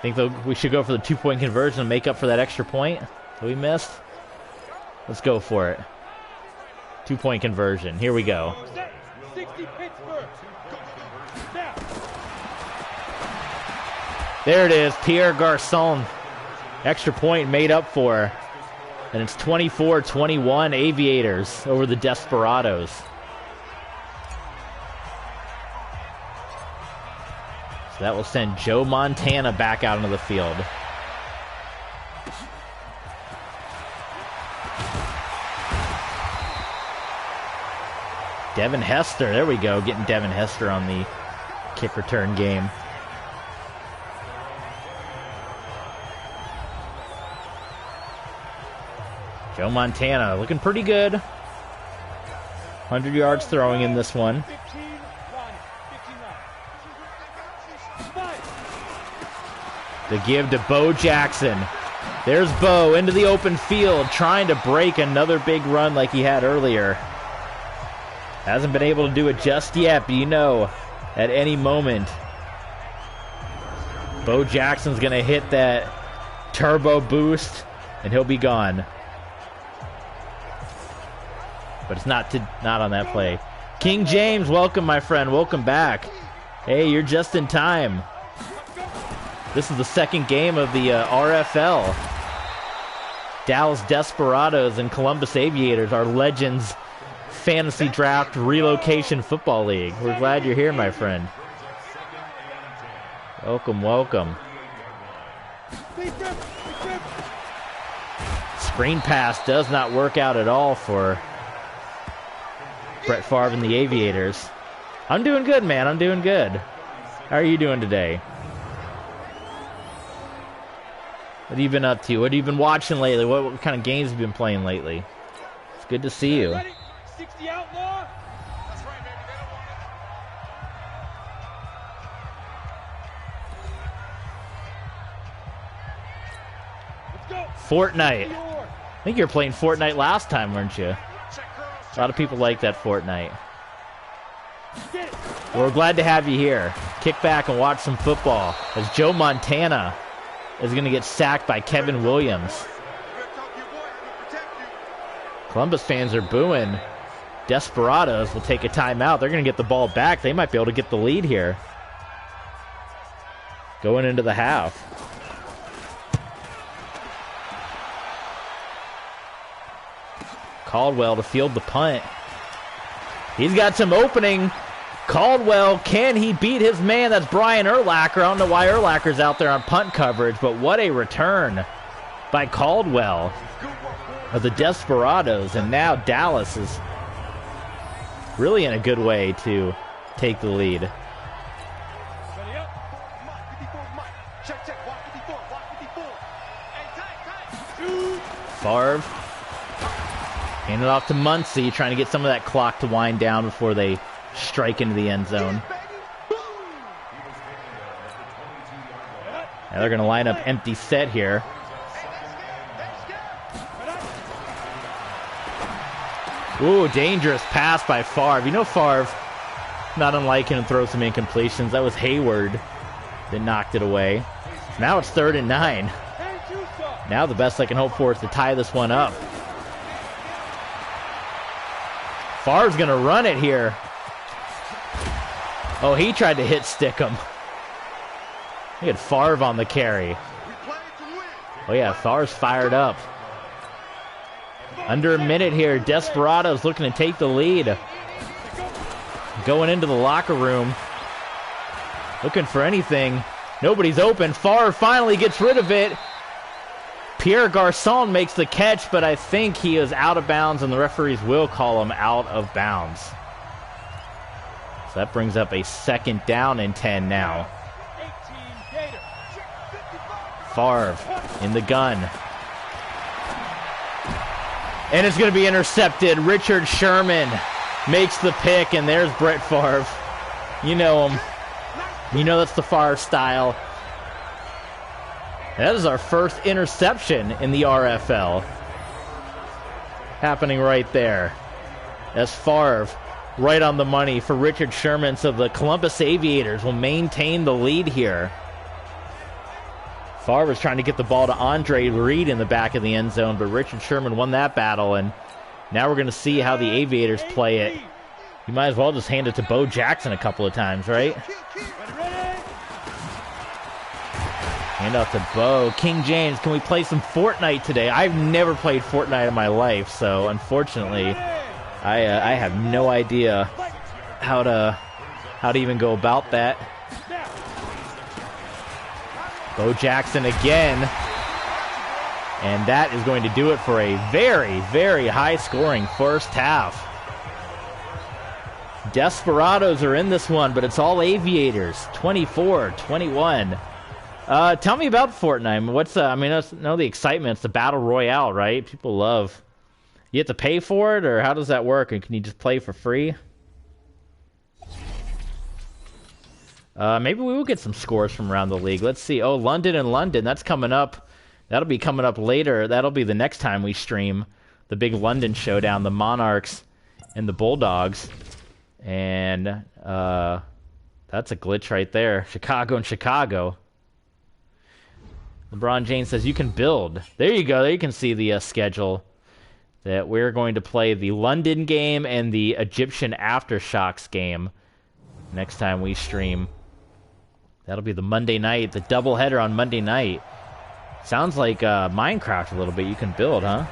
Speaker 1: Think we should go for the 2-point conversion and make up for that extra point that we missed? Let's go for it. 2-point conversion. Here we go.
Speaker 2: 60 Pittsburgh. Now.
Speaker 1: There it is. Pierre Garçon. Extra point made up for. And it's 24-21 Aviators over the Desperados. So that will send Joe Montana back out into the field. Devin Hester, there we go, getting Devin Hester on the kick return game. Joe Montana looking pretty good. 100 yards throwing in this one. The give to Bo Jackson. There's Bo into the open field, trying to break another big run like he had earlier. Hasn't been able to do it just yet, but you know, at any moment, Bo Jackson's going to hit that turbo boost, and he'll be gone. But it's not on that play. King James, welcome, my friend. Welcome back. Hey, you're just in time. This is the second game of the RFL. Dallas Desperados and Columbus Aviators, our Legends Fantasy Draft Relocation Football League. We're glad you're here, my friend. Welcome, welcome. Screen pass does not work out at all for Brett Favre and the Aviators. I'm doing good, man. I'm doing good. How are you doing today? What have you been up to? What have you been watching lately? What kind of games have you been playing lately? It's good to see you.
Speaker 2: 60 outlaw. That's right, baby. They don't want it. Let's go.
Speaker 1: Fortnite. I think you were playing Fortnite last time, weren't you? A lot of people like that Fortnite. Well, we're glad to have you here. Kick back and watch some football as Joe Montana is going to get sacked by Kevin Williams. Columbus fans are booing. Desperados will take a timeout. They're going to get the ball back. They might be able to get the lead here. Going into the half. Caldwell to field the punt. He's got some opening. Caldwell, can he beat his man? That's Brian Urlacher. I don't know why Urlacher's out there on punt coverage, but what a return by Caldwell of the Desperados. And now Dallas is really in a good way to take the lead. Favre Hand it off to Muncy, trying to get some of that clock to wind down before they strike into the end zone. Now they're going to line up empty set here. Ooh, dangerous pass by Favre. You know Favre, not unlike him, throws some incompletions. That was Hayward that knocked it away. Now it's 3rd and 9. Now the best I can hope for is to tie this one up. Favre's going to run it here. Oh, he tried to hit stick him. He had Favre on the carry. Oh yeah, Favre's fired up. Under a minute here. Desperados looking to take the lead. Going into the locker room. Looking for anything. Nobody's open. Favre finally gets rid of it. Pierre Garçon makes the catch, but I think he is out of bounds, and the referees will call him out of bounds. So that brings up a 2nd down and 10 now. Favre in the gun. And it's going to be intercepted. Richard Sherman makes the pick, and there's Brett Favre. You know him. You know that's the Favre style. That is our first interception in the RFL. Happening right there. That's Favre right on the money for Richard Sherman. So the Columbus Aviators will maintain the lead here. Favre was trying to get the ball to Andre Reed in the back of the end zone, but Richard Sherman won that battle, and now we're going to see how the Aviators play it. You might as well just hand it to Bo Jackson a couple of times, right? Hand off to Bo. King James, can we play some Fortnite today? I've never played Fortnite in my life, so unfortunately, I have no idea how to even go about that. Bo Jackson again. And that is going to do it for a very, very high-scoring first half. Desperados are in this one, but it's all Aviators. 24-21. Tell me about Fortnite. What's I know the excitement. It's the Battle Royale, right? People love. You have to pay for it, or how does that work? And can you just play for free? Maybe we will get some scores from around the league. Let's see. Oh, London and London. That's coming up. That'll be coming up later. That'll be the next time we stream the big London showdown, the Monarchs and the Bulldogs. And that's a glitch right there. Chicago and Chicago. LeBron James says you can build. There you go. There you can see the schedule. That we're going to play the London game and the Egyptian Aftershocks game next time we stream. That'll be the Monday night, the doubleheader on Monday night. Sounds like Minecraft a little bit. You can build, huh?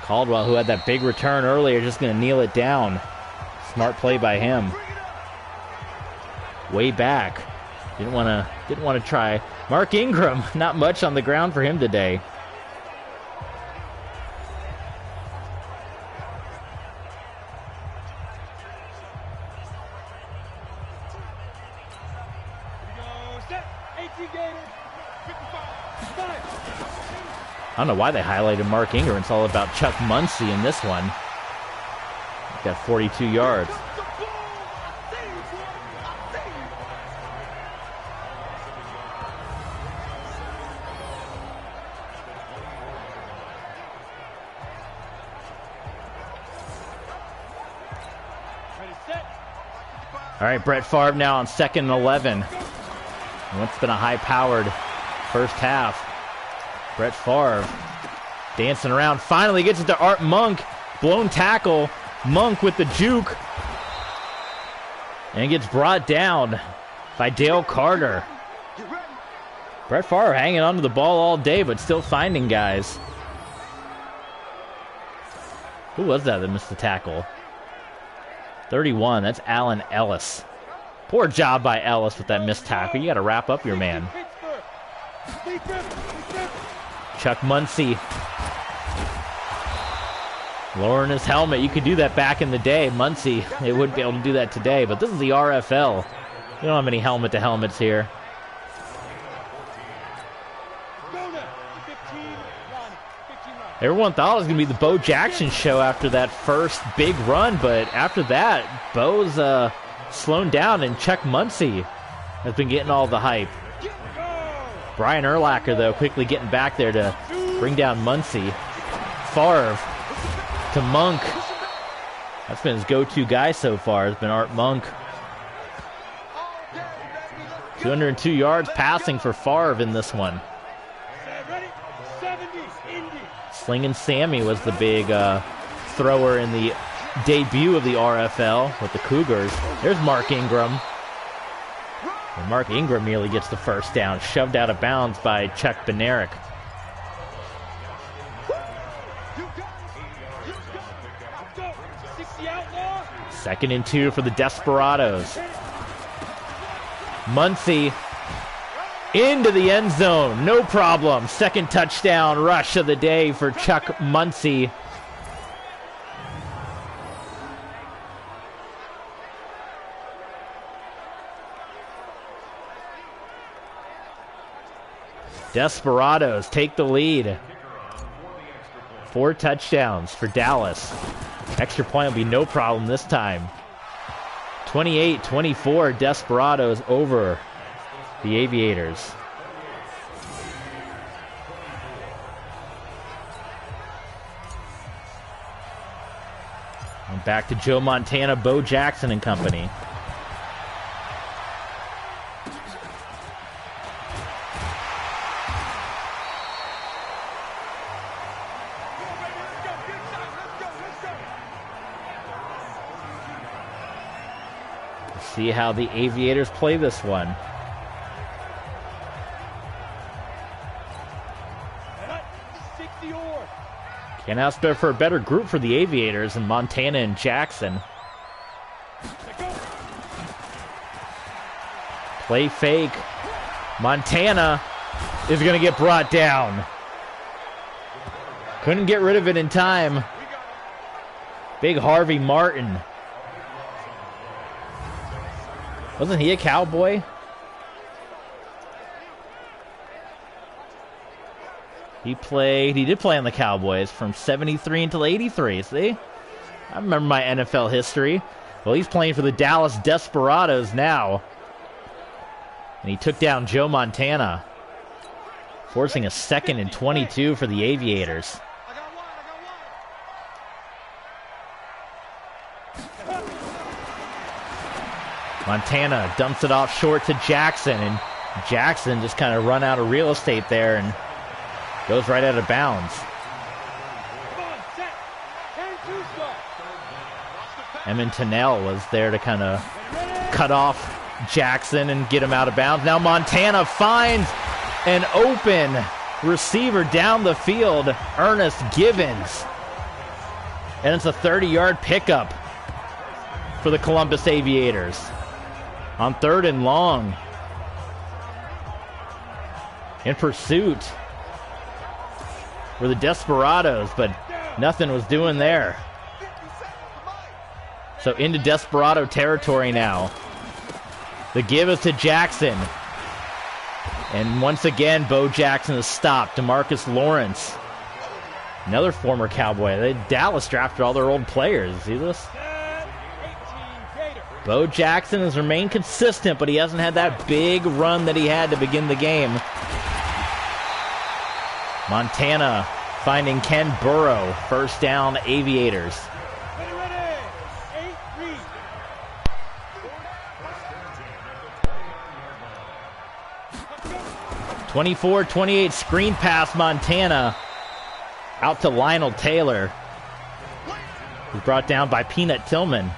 Speaker 1: Caldwell, who had that big return earlier, just going to kneel it down. Smart play by him. Way back. Didn't want to try. Mark Ingram, not much on the ground for him today. I don't know why they highlighted Mark Ingram. It's all about Chuck Muncy in this one. He's got 42 yards. All right, Brett Favre now on 2nd and 11. What's been a high-powered first half. Brett Favre dancing around. Finally gets it to Art Monk. Blown tackle. Monk with the juke. And gets brought down by Dale Carter. Brett Favre hanging onto the ball all day, but still finding guys. Who was that missed the tackle? 31. That's Allen Ellis. Poor job by Ellis with that missed tackle. You got to wrap up your man. Chuck Muncy lowering his helmet. You could do that back in the day. Muncy, they wouldn't be able to do that today, but this is the RFL. You don't have any helmet-to-helmets here.
Speaker 2: Go now. 15 run. 15 run.
Speaker 1: Everyone thought it was going to be the Bo Jackson show after that first big run, but after that, Bo's slowing down, and Chuck Muncie has been getting all the hype. Brian Urlacher, though, quickly getting back there to bring down Muncie. Favre to Monk. That's been his go-to guy so far, has been Art Monk. 202 yards passing for Favre in this one. Slinging Sammy was the big thrower in the debut of the RFL with the Cougars. There's Mark Ingram. And Mark Ingram nearly gets the first down, shoved out of bounds by Chuck Benaric. Second and 2 for the Desperados. Muncie into the end zone, no problem. Second touchdown rush of the day for Chuck Muncie. Desperados take the lead. 4 touchdowns for Dallas. Extra point will be no problem this time. 28-24, Desperados over the Aviators. And back to Joe Montana, Bo Jackson and company. See how the Aviators play this one. Can't ask for a better group for the Aviators than Montana and Jackson. Play fake. Montana is going to get brought down. Couldn't get rid of it in time. Big Harvey Martin. Wasn't he a Cowboy? He did play on the Cowboys from 73 until 83, see? I remember my NFL history. Well, he's playing for the Dallas Desperados now. And he took down Joe Montana, forcing a 2nd and 22 for the Aviators. Montana dumps it off short to Jackson, and Jackson just kind of run out of real estate there and goes right out of bounds. Emmett Tennell was there to kind of cut off Jackson and get him out of bounds. Now Montana finds an open receiver down the field, Ernest Givens. And it's a 30-yard pickup for the Columbus Aviators. On 3rd and long. In pursuit were the Desperados, but nothing was doing there. So into Desperado territory now. The give is to Jackson. And once again, Bo Jackson is stopped. DeMarcus Lawrence, another former Cowboy. Dallas drafted all their old players. See this? Bo Jackson has remained consistent, but he hasn't had that big run that he had to begin the game. Montana finding Ken Burrow. First down, Aviators. 24-28 screen pass, Montana. Out to Lionel Taylor. He's brought down by Peanut Tillman.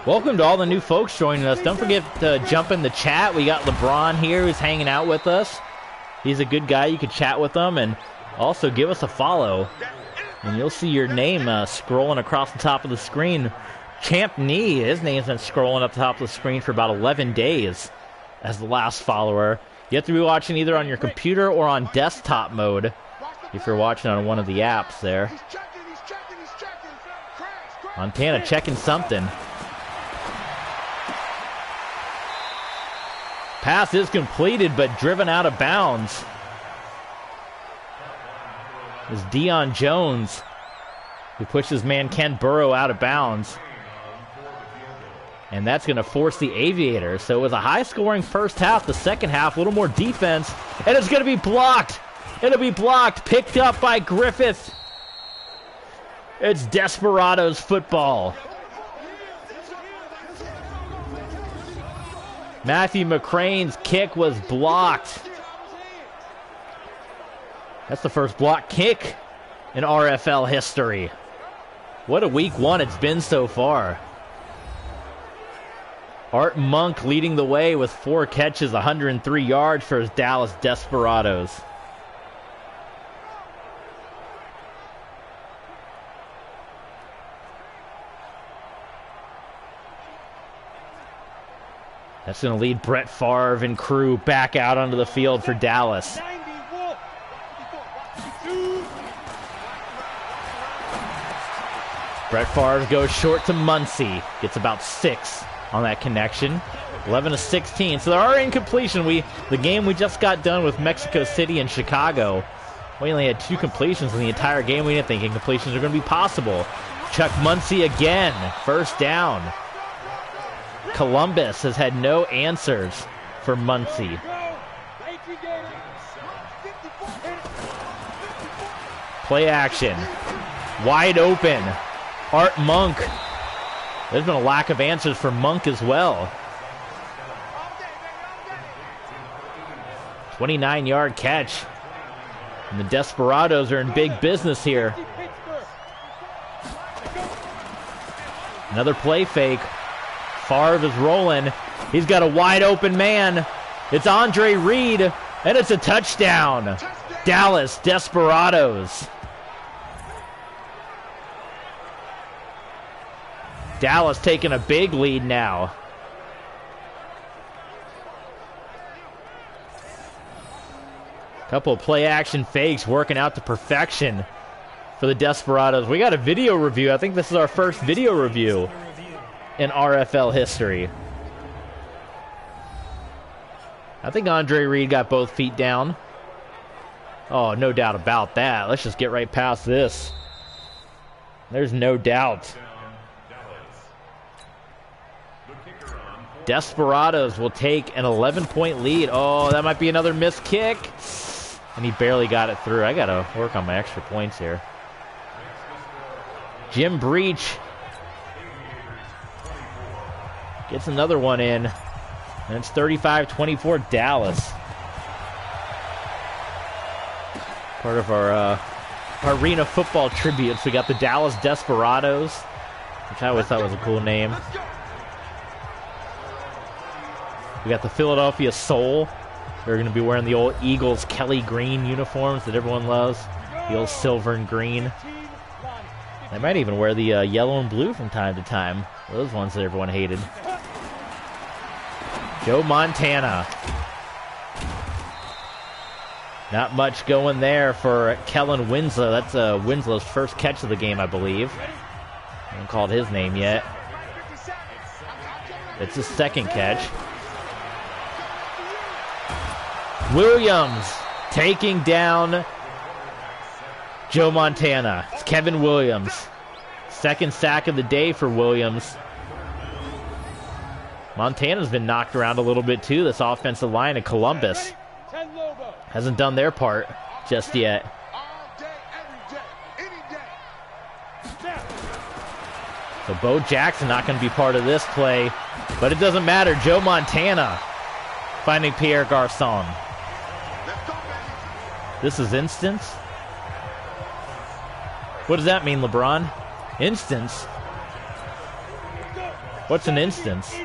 Speaker 1: Welcome to all the new folks joining us. Don't forget to jump in the chat. We got LeBron here who's hanging out with us. He's a good guy. You can chat with him, and also give us a follow. And you'll see your name scrolling across the top of the screen. Champ Nee, his name's been scrolling up the top of the screen for about 11 days as the last follower. You have to be watching either on your computer or on desktop mode if you're watching on one of the apps there. Montana checking something. Pass is completed, but driven out of bounds. Is Deion Jones, who pushes man Ken Burrow out of bounds. And that's going to force the Aviators. So it was a high-scoring first half. The second half, a little more defense. And it's going to be blocked. It'll be blocked. Picked up by Griffith. It's Desperados football. Matthew McCrane's kick was blocked. That's the first block kick in RFL history. What a week one it's been so far. Art Monk leading the way with 4 catches, 103 yards for his Dallas Desperados. That's going to lead Brett Favre and crew back out onto the field for Dallas. Brett Favre goes short to Muncie. Gets about 6 on that connection. 11-16. So there are incompletion. The game we just got done with Mexico City and Chicago, we only had 2 completions in the entire game. We didn't think incompletions are going to be possible. Chuck Muncie again. First down. Columbus has had no answers for Muncie. Play action. Wide open. Art Monk. There's been a lack of answers for Monk as well. 29-yard catch. And the Desperados are in big business here. Another play fake. Favre is rolling. He's got a wide open man. It's Andre Reed, and it's a touchdown. Dallas Desperados. Dallas taking a big lead now. Couple of play action fakes working out to perfection for the Desperados. We got a video review. I think this is our first video review in RFL history. I think Andre Reed got both feet down. Oh, no doubt about that. Let's just get right past this. There's no doubt. Desperados will take an 11-point lead. Oh, that might be another missed kick. And he barely got it through. I got to work on my extra points here. Jim Breach gets another one in. And it's 35-24 Dallas. Part of our arena football tributes. We got the Dallas Desperados, which I always thought was a cool name. We got the Philadelphia Soul. They're going to be wearing the old Eagles Kelly green uniforms that everyone loves. The old silver and green. They might even wear the yellow and blue from time to time. Those ones that everyone hated. Joe Montana. Not much going there for Kellen Winslow. That's Winslow's first catch of the game, I believe. I haven't called his name yet. It's his second catch. Williams taking down Joe Montana. It's Kevin Williams. Second sack of the day for Williams. Montana's been knocked around a little bit too, this offensive line of Columbus. Hasn't done their part just yet. So Bo Jackson not going to be part of this play, but it doesn't matter. Joe Montana finding Pierre Garçon. This is instance. What does that mean, LeBron? Instance? What's an instance?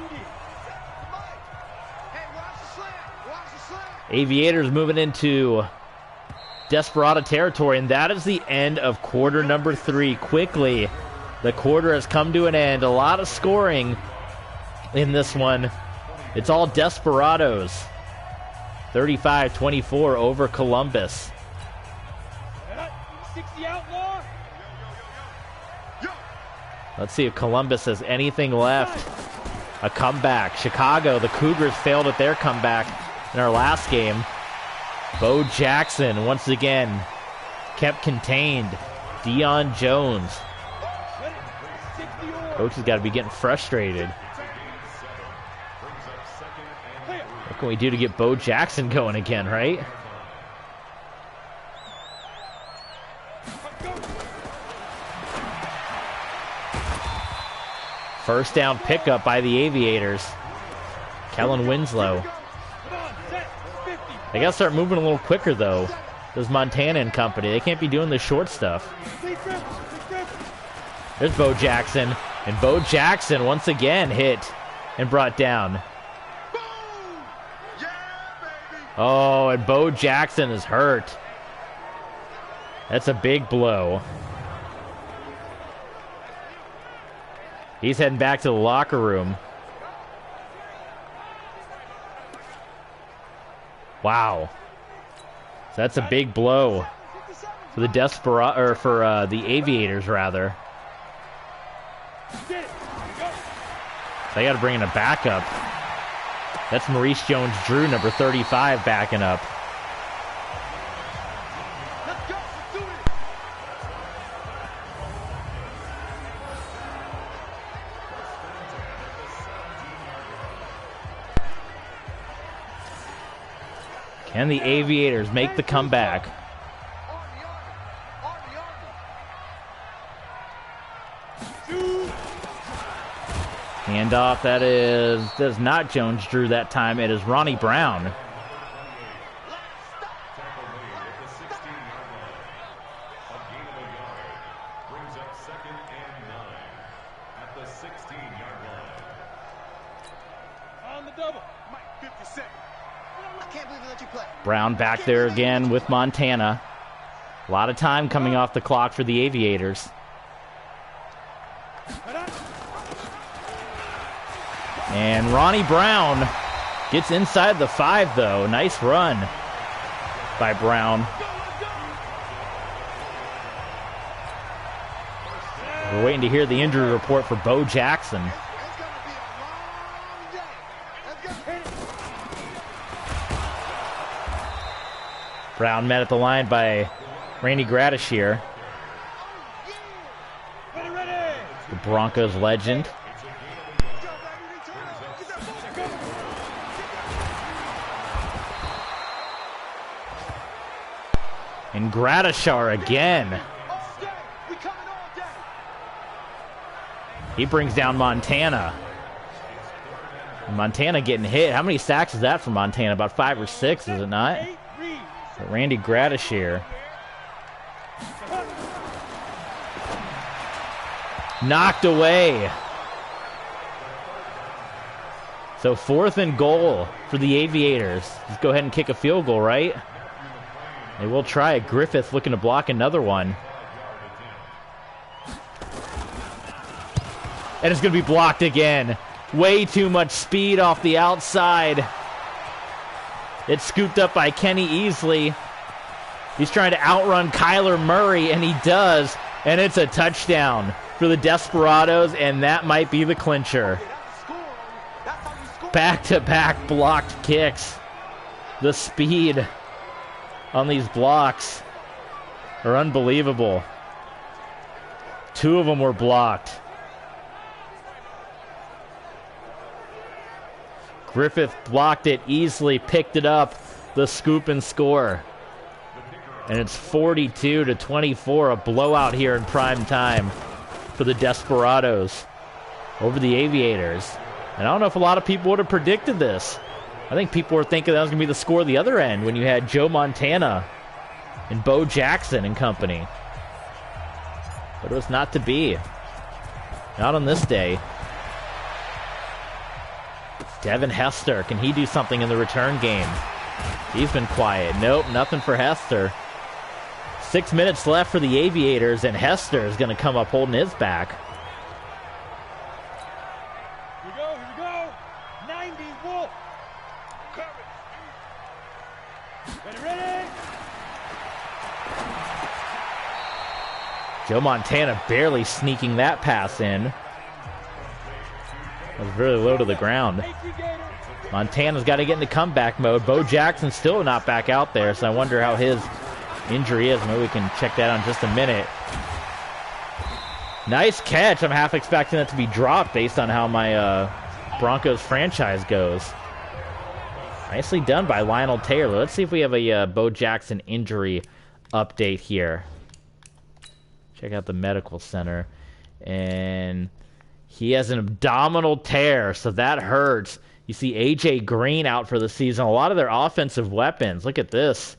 Speaker 1: Aviators moving into Desperado territory, and that is the end of quarter number 3. Quickly, the quarter has come to an end. A lot of scoring in this one. It's all Desperados. 35-24 over Columbus. Let's see if Columbus has anything left. A comeback. Chicago, the Cougars failed at their comeback in our last game. Bo Jackson, once again, kept contained. Deion Jones. Coach has got to be getting frustrated. What can we do to get Bo Jackson going again, right? First down pickup by the Aviators. Kellen Winslow. They got to start moving a little quicker, though. This Montana and company. They can't be doing the short stuff. There's Bo Jackson. And Bo Jackson once again hit and brought down. Oh, and Bo Jackson is hurt. That's a big blow. He's heading back to the locker room. Wow. So that's a big blow for the the Aviators, rather. They got to bring in a backup. That's Maurice Jones-Drew, number 35, backing up. Can the Aviators make the comeback? Handoff, that is not Jones-Drew that time. It is Ronnie Brown. Brown back there again with Montana. A lot of time coming off the clock for the Aviators. And Ronnie Brown gets inside the 5, though. Nice run by Brown. We're waiting to hear the injury report for Bo Jackson. Brown met at the line by Randy Gradishier, the Broncos legend. And Gradishier again. He brings down Montana. Montana getting hit. How many sacks is that for Montana? About 5 or 6, is it not? Randy Gradishier. Knocked away. So 4th and goal for the Aviators. Just go ahead and kick a field goal, right? They will try it. Griffith looking to block another one. And it's going to be blocked again. Way too much speed off the outside. It's scooped up by Kenny Easley. He's trying to outrun Kyler Murray, and he does. And it's a touchdown for the Desperados, and that might be the clincher. Back-to-back blocked kicks. The speed on these blocks are unbelievable. 2 of them were blocked. Griffith blocked it, Easley picked it up, the scoop and score. And it's 42-24, a blowout here in prime time for the Desperados over the Aviators. And I don't know if a lot of people would have predicted this. I think people were thinking that was going to be the score the other end when you had Joe Montana and Bo Jackson and company. But it was not to be. Not on this day. Devin Hester, can he do something in the return game? He's been quiet. Nope, nothing for Hester. 6 minutes left for the Aviators, and Hester is going to come up holding his back.
Speaker 2: Here we go. 90 Wolf. Ready.
Speaker 1: Joe Montana barely sneaking that pass in. That was really low to the ground. Montana's got to get into comeback mode. Bo Jackson's still not back out there, so I wonder how his injury is. Maybe we can check that out in just a minute. Nice catch. I'm half expecting that to be dropped based on how my Broncos franchise goes. Nicely done by Lionel Taylor. Let's see if we have a Bo Jackson injury update here. Check out the medical center. And he has an abdominal tear, so that hurts. You see A.J. Green out for the season. A lot of their offensive weapons. Look at this.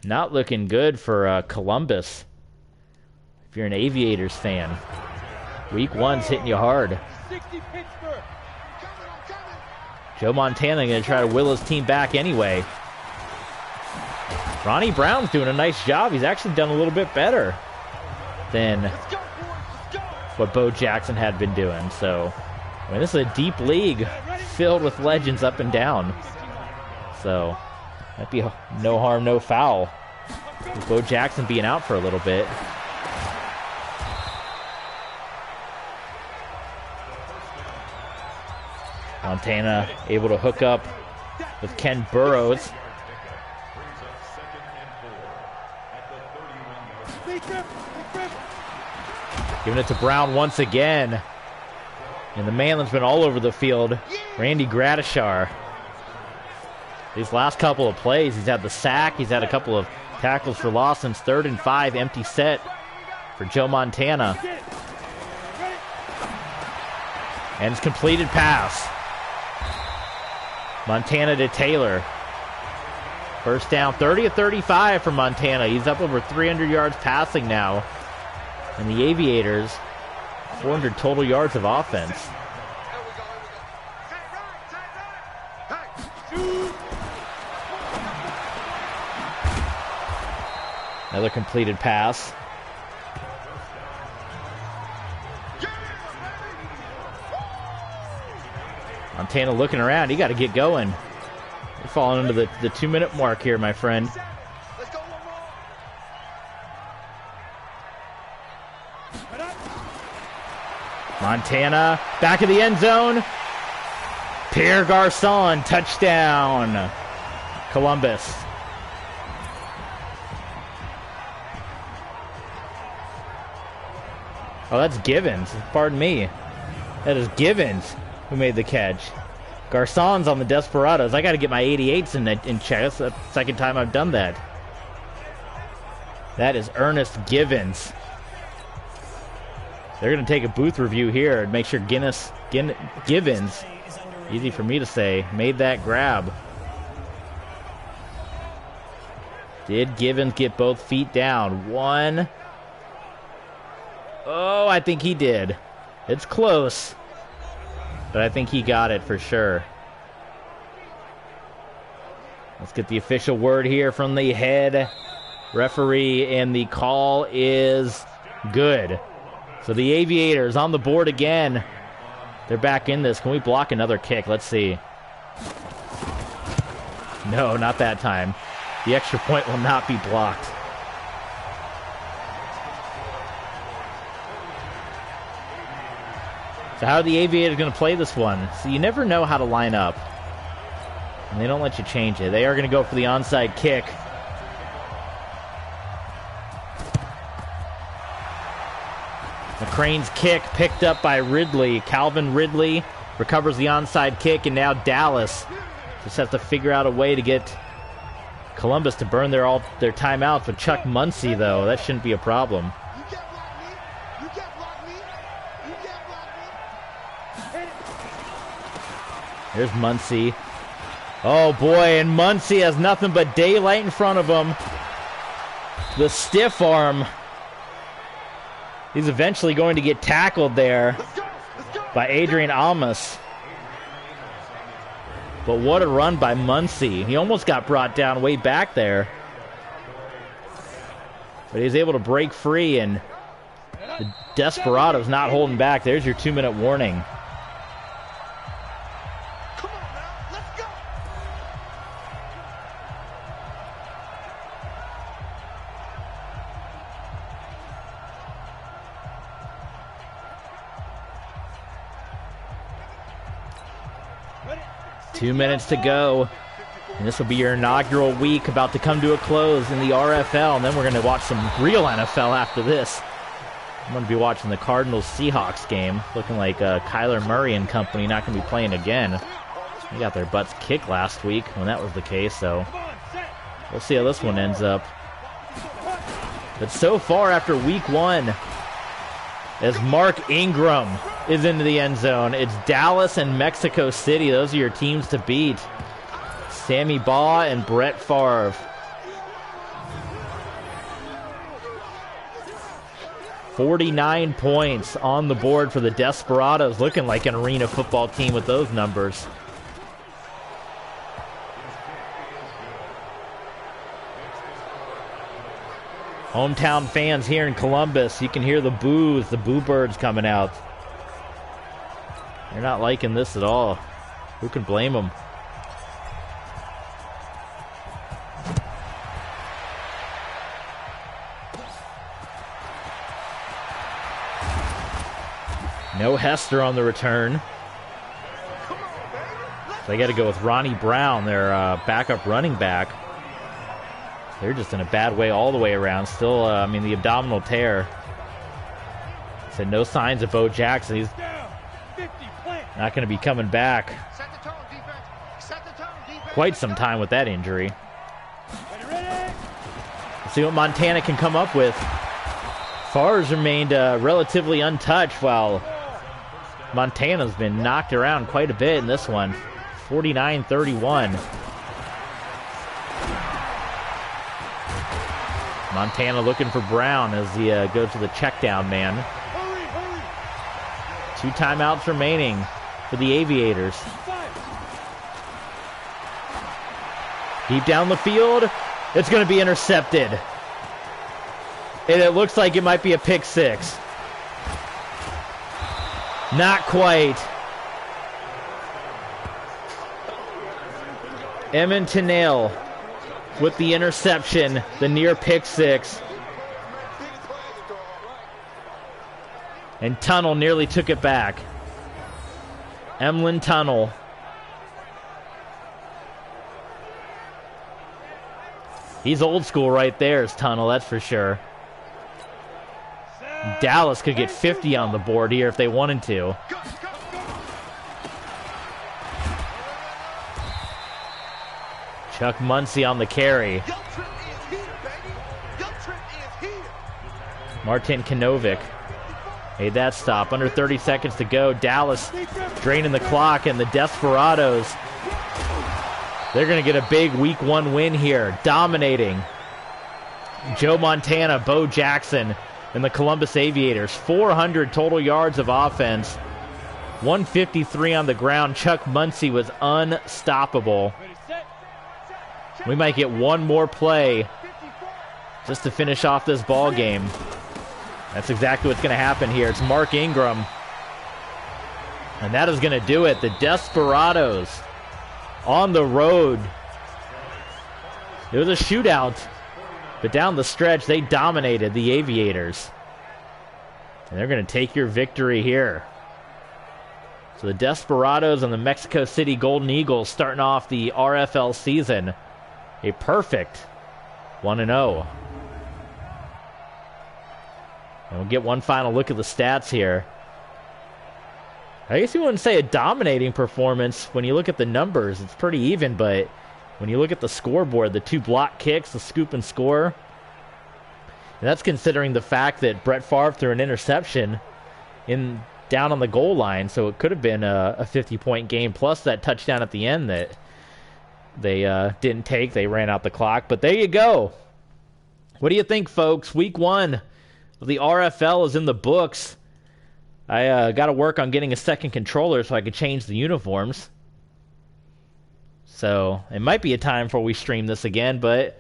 Speaker 1: Not looking good for Columbus. If you're an Aviators fan. Week 1's hitting you hard. Joe Montana going to try to will his team back anyway. Ronnie Brown's doing a nice job. He's actually done a little bit better than what Bo Jackson had been doing. So, I mean, this is a deep league filled with legends up and down. So, might be no harm, no foul. With Bo Jackson being out for a little bit. Montana able to hook up with Ken Burrows. Giving it to Brown once again. And the Manlin's been all over the field. Randy Gradishar. These last couple of plays, he's had the sack. He's had a couple of tackles for loss. And 3rd and 5, empty set for Joe Montana. And it's completed pass. Montana to Taylor. First down, 30 of 35 for Montana. He's up over 300 yards passing now. And the Aviators, 400 total yards of offense. Another completed pass. Montana looking around. You got to get going. You're falling into the 2-minute mark here, my friend. Montana back of the end zone. Pierre Garçon, touchdown. Columbus. Oh, that's Givens. Pardon me. That is Givens who made the catch. Garçon's on the Desperados. I got to get my 88s in check. That's the second time I've done that. That is Ernest Givens. They're going to take a booth review here and make sure Givens, easy for me to say, made that grab. Did Givens get both feet down? One. Oh, I think he did. It's close, but I think he got it for sure. Let's get the official word here from the head referee, and the call is good. So the Aviators on the board again. They're back in this. Can we block another kick? Let's see. No, not that time. The extra point will not be blocked. So how are the Aviators going to play this one? So you never know how to line up. And they don't let you change it. They are going to go for the onside kick. McCrane's kick picked up by Ridley. Calvin Ridley recovers the onside kick, and now Dallas just has to figure out a way to get Columbus to burn their timeouts with Chuck Muncie, though. That shouldn't be a problem. There's Muncie. Oh, boy, and Muncie has nothing but daylight in front of him. The stiff arm. He's eventually going to get tackled there by Adrian Almas. But what a run by Muncie. He almost got brought down way back there. But he was able to break free, and the Desperados not holding back. There's your 2-minute warning. 2 minutes to go. And this will be your inaugural week about to come to a close in the RFL. And then we're going to watch some real NFL after this. I'm going to be watching the Cardinals-Seahawks game. Looking like Kyler Murray and company not going to be playing again. They got their butts kicked last week when that was the case. So we'll see how this one ends up. But so far after week one, as Mark Ingram is into the end zone, it's Dallas and Mexico City. Those are your teams to beat. Sammy Baugh and Brett Favre. $49 points on the board for the Desperados. Looking like an arena football team with those numbers. Hometown fans here in Columbus, you can hear the boos, the boo birds coming out. They're not liking this at all. Who can blame them? No Hester on the return. They got to go with Ronnie Brown, their backup running back. They're just in a bad way all the way around. Still, the abdominal tear. Said no signs of Bo Jackson. He's not going to be coming back. Quite some time with that injury. Let's see what Montana can come up with. Favre's remained relatively untouched while Montana's been knocked around quite a bit in this one. 49-31. Montana looking for Brown as he goes to the check down man. 2 timeouts remaining for the Aviators. Deep down the field. It's going to be intercepted. And it looks like it might be a pick six. Not quite. Emin Tunnell with the interception, the near pick six. And Tunnell nearly took it back. Emlyn Tunnell. He's old school right there, is Tunnell, that's for sure. Dallas could get 50 on the board here if they wanted to. Chuck Muncie on the carry. Martin Kanovic made that stop. Under 30 seconds to go. Dallas draining the clock, and the Desperados, they're going to get a big week one win here. Dominating. Joe Montana, Bo Jackson, and the Columbus Aviators. 400 total yards of offense. 153 on the ground. Chuck Muncie was unstoppable. We might get one more play just to finish off this ball game. That's exactly what's going to happen here. It's Mark Ingram. And that is going to do it. The Desperados on the road. It was a shootout. But down the stretch, they dominated the Aviators. And they're going to take your victory here. So the Desperados and the Mexico City Golden Eagles starting off the RFL season. A perfect 1-0. And we'll get one final look at the stats here. I guess you wouldn't say a dominating performance. When you look at the numbers, it's pretty even, but when you look at the scoreboard, the 2 block kicks, the scoop and score, and that's considering the fact that Brett Favre threw an interception down on the goal line, so it could have been a 50-point game, plus that touchdown at the end that they didn't take. They ran out the clock. But there you go. What do you think, folks? Week 1 of the RFL is in the books. I got to work on getting a second controller so I could change the uniforms. So it might be a time before we stream this again, but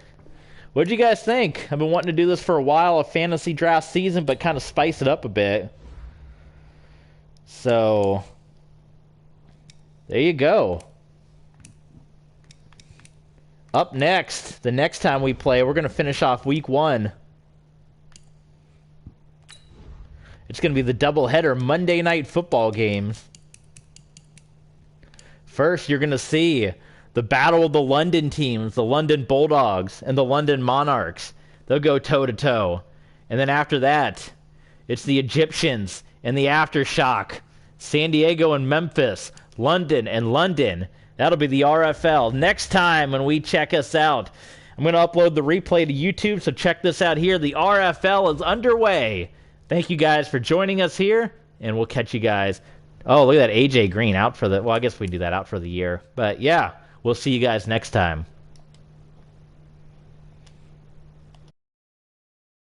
Speaker 1: what did you guys think? I've been wanting to do this for a while, a fantasy draft season, but kind of spice it up a bit. So there you go. Up next, the next time we play, we're going to finish off week 1. It's going to be the doubleheader Monday night football games. First, you're going to see the battle of the London teams, the London Bulldogs and the London Monarchs. They'll go toe-to-toe. And then after that, it's the Egyptians and the Aftershock. San Diego and Memphis, London and London. That'll be the RFL. Next time when we check us out, I'm going to upload the replay to YouTube, so check this out here. The RFL is underway. Thank you guys for joining us here, and we'll catch you guys. Oh, look at that AJ Green out for the, well, I guess we do that out for the year. But yeah, we'll see you guys next time.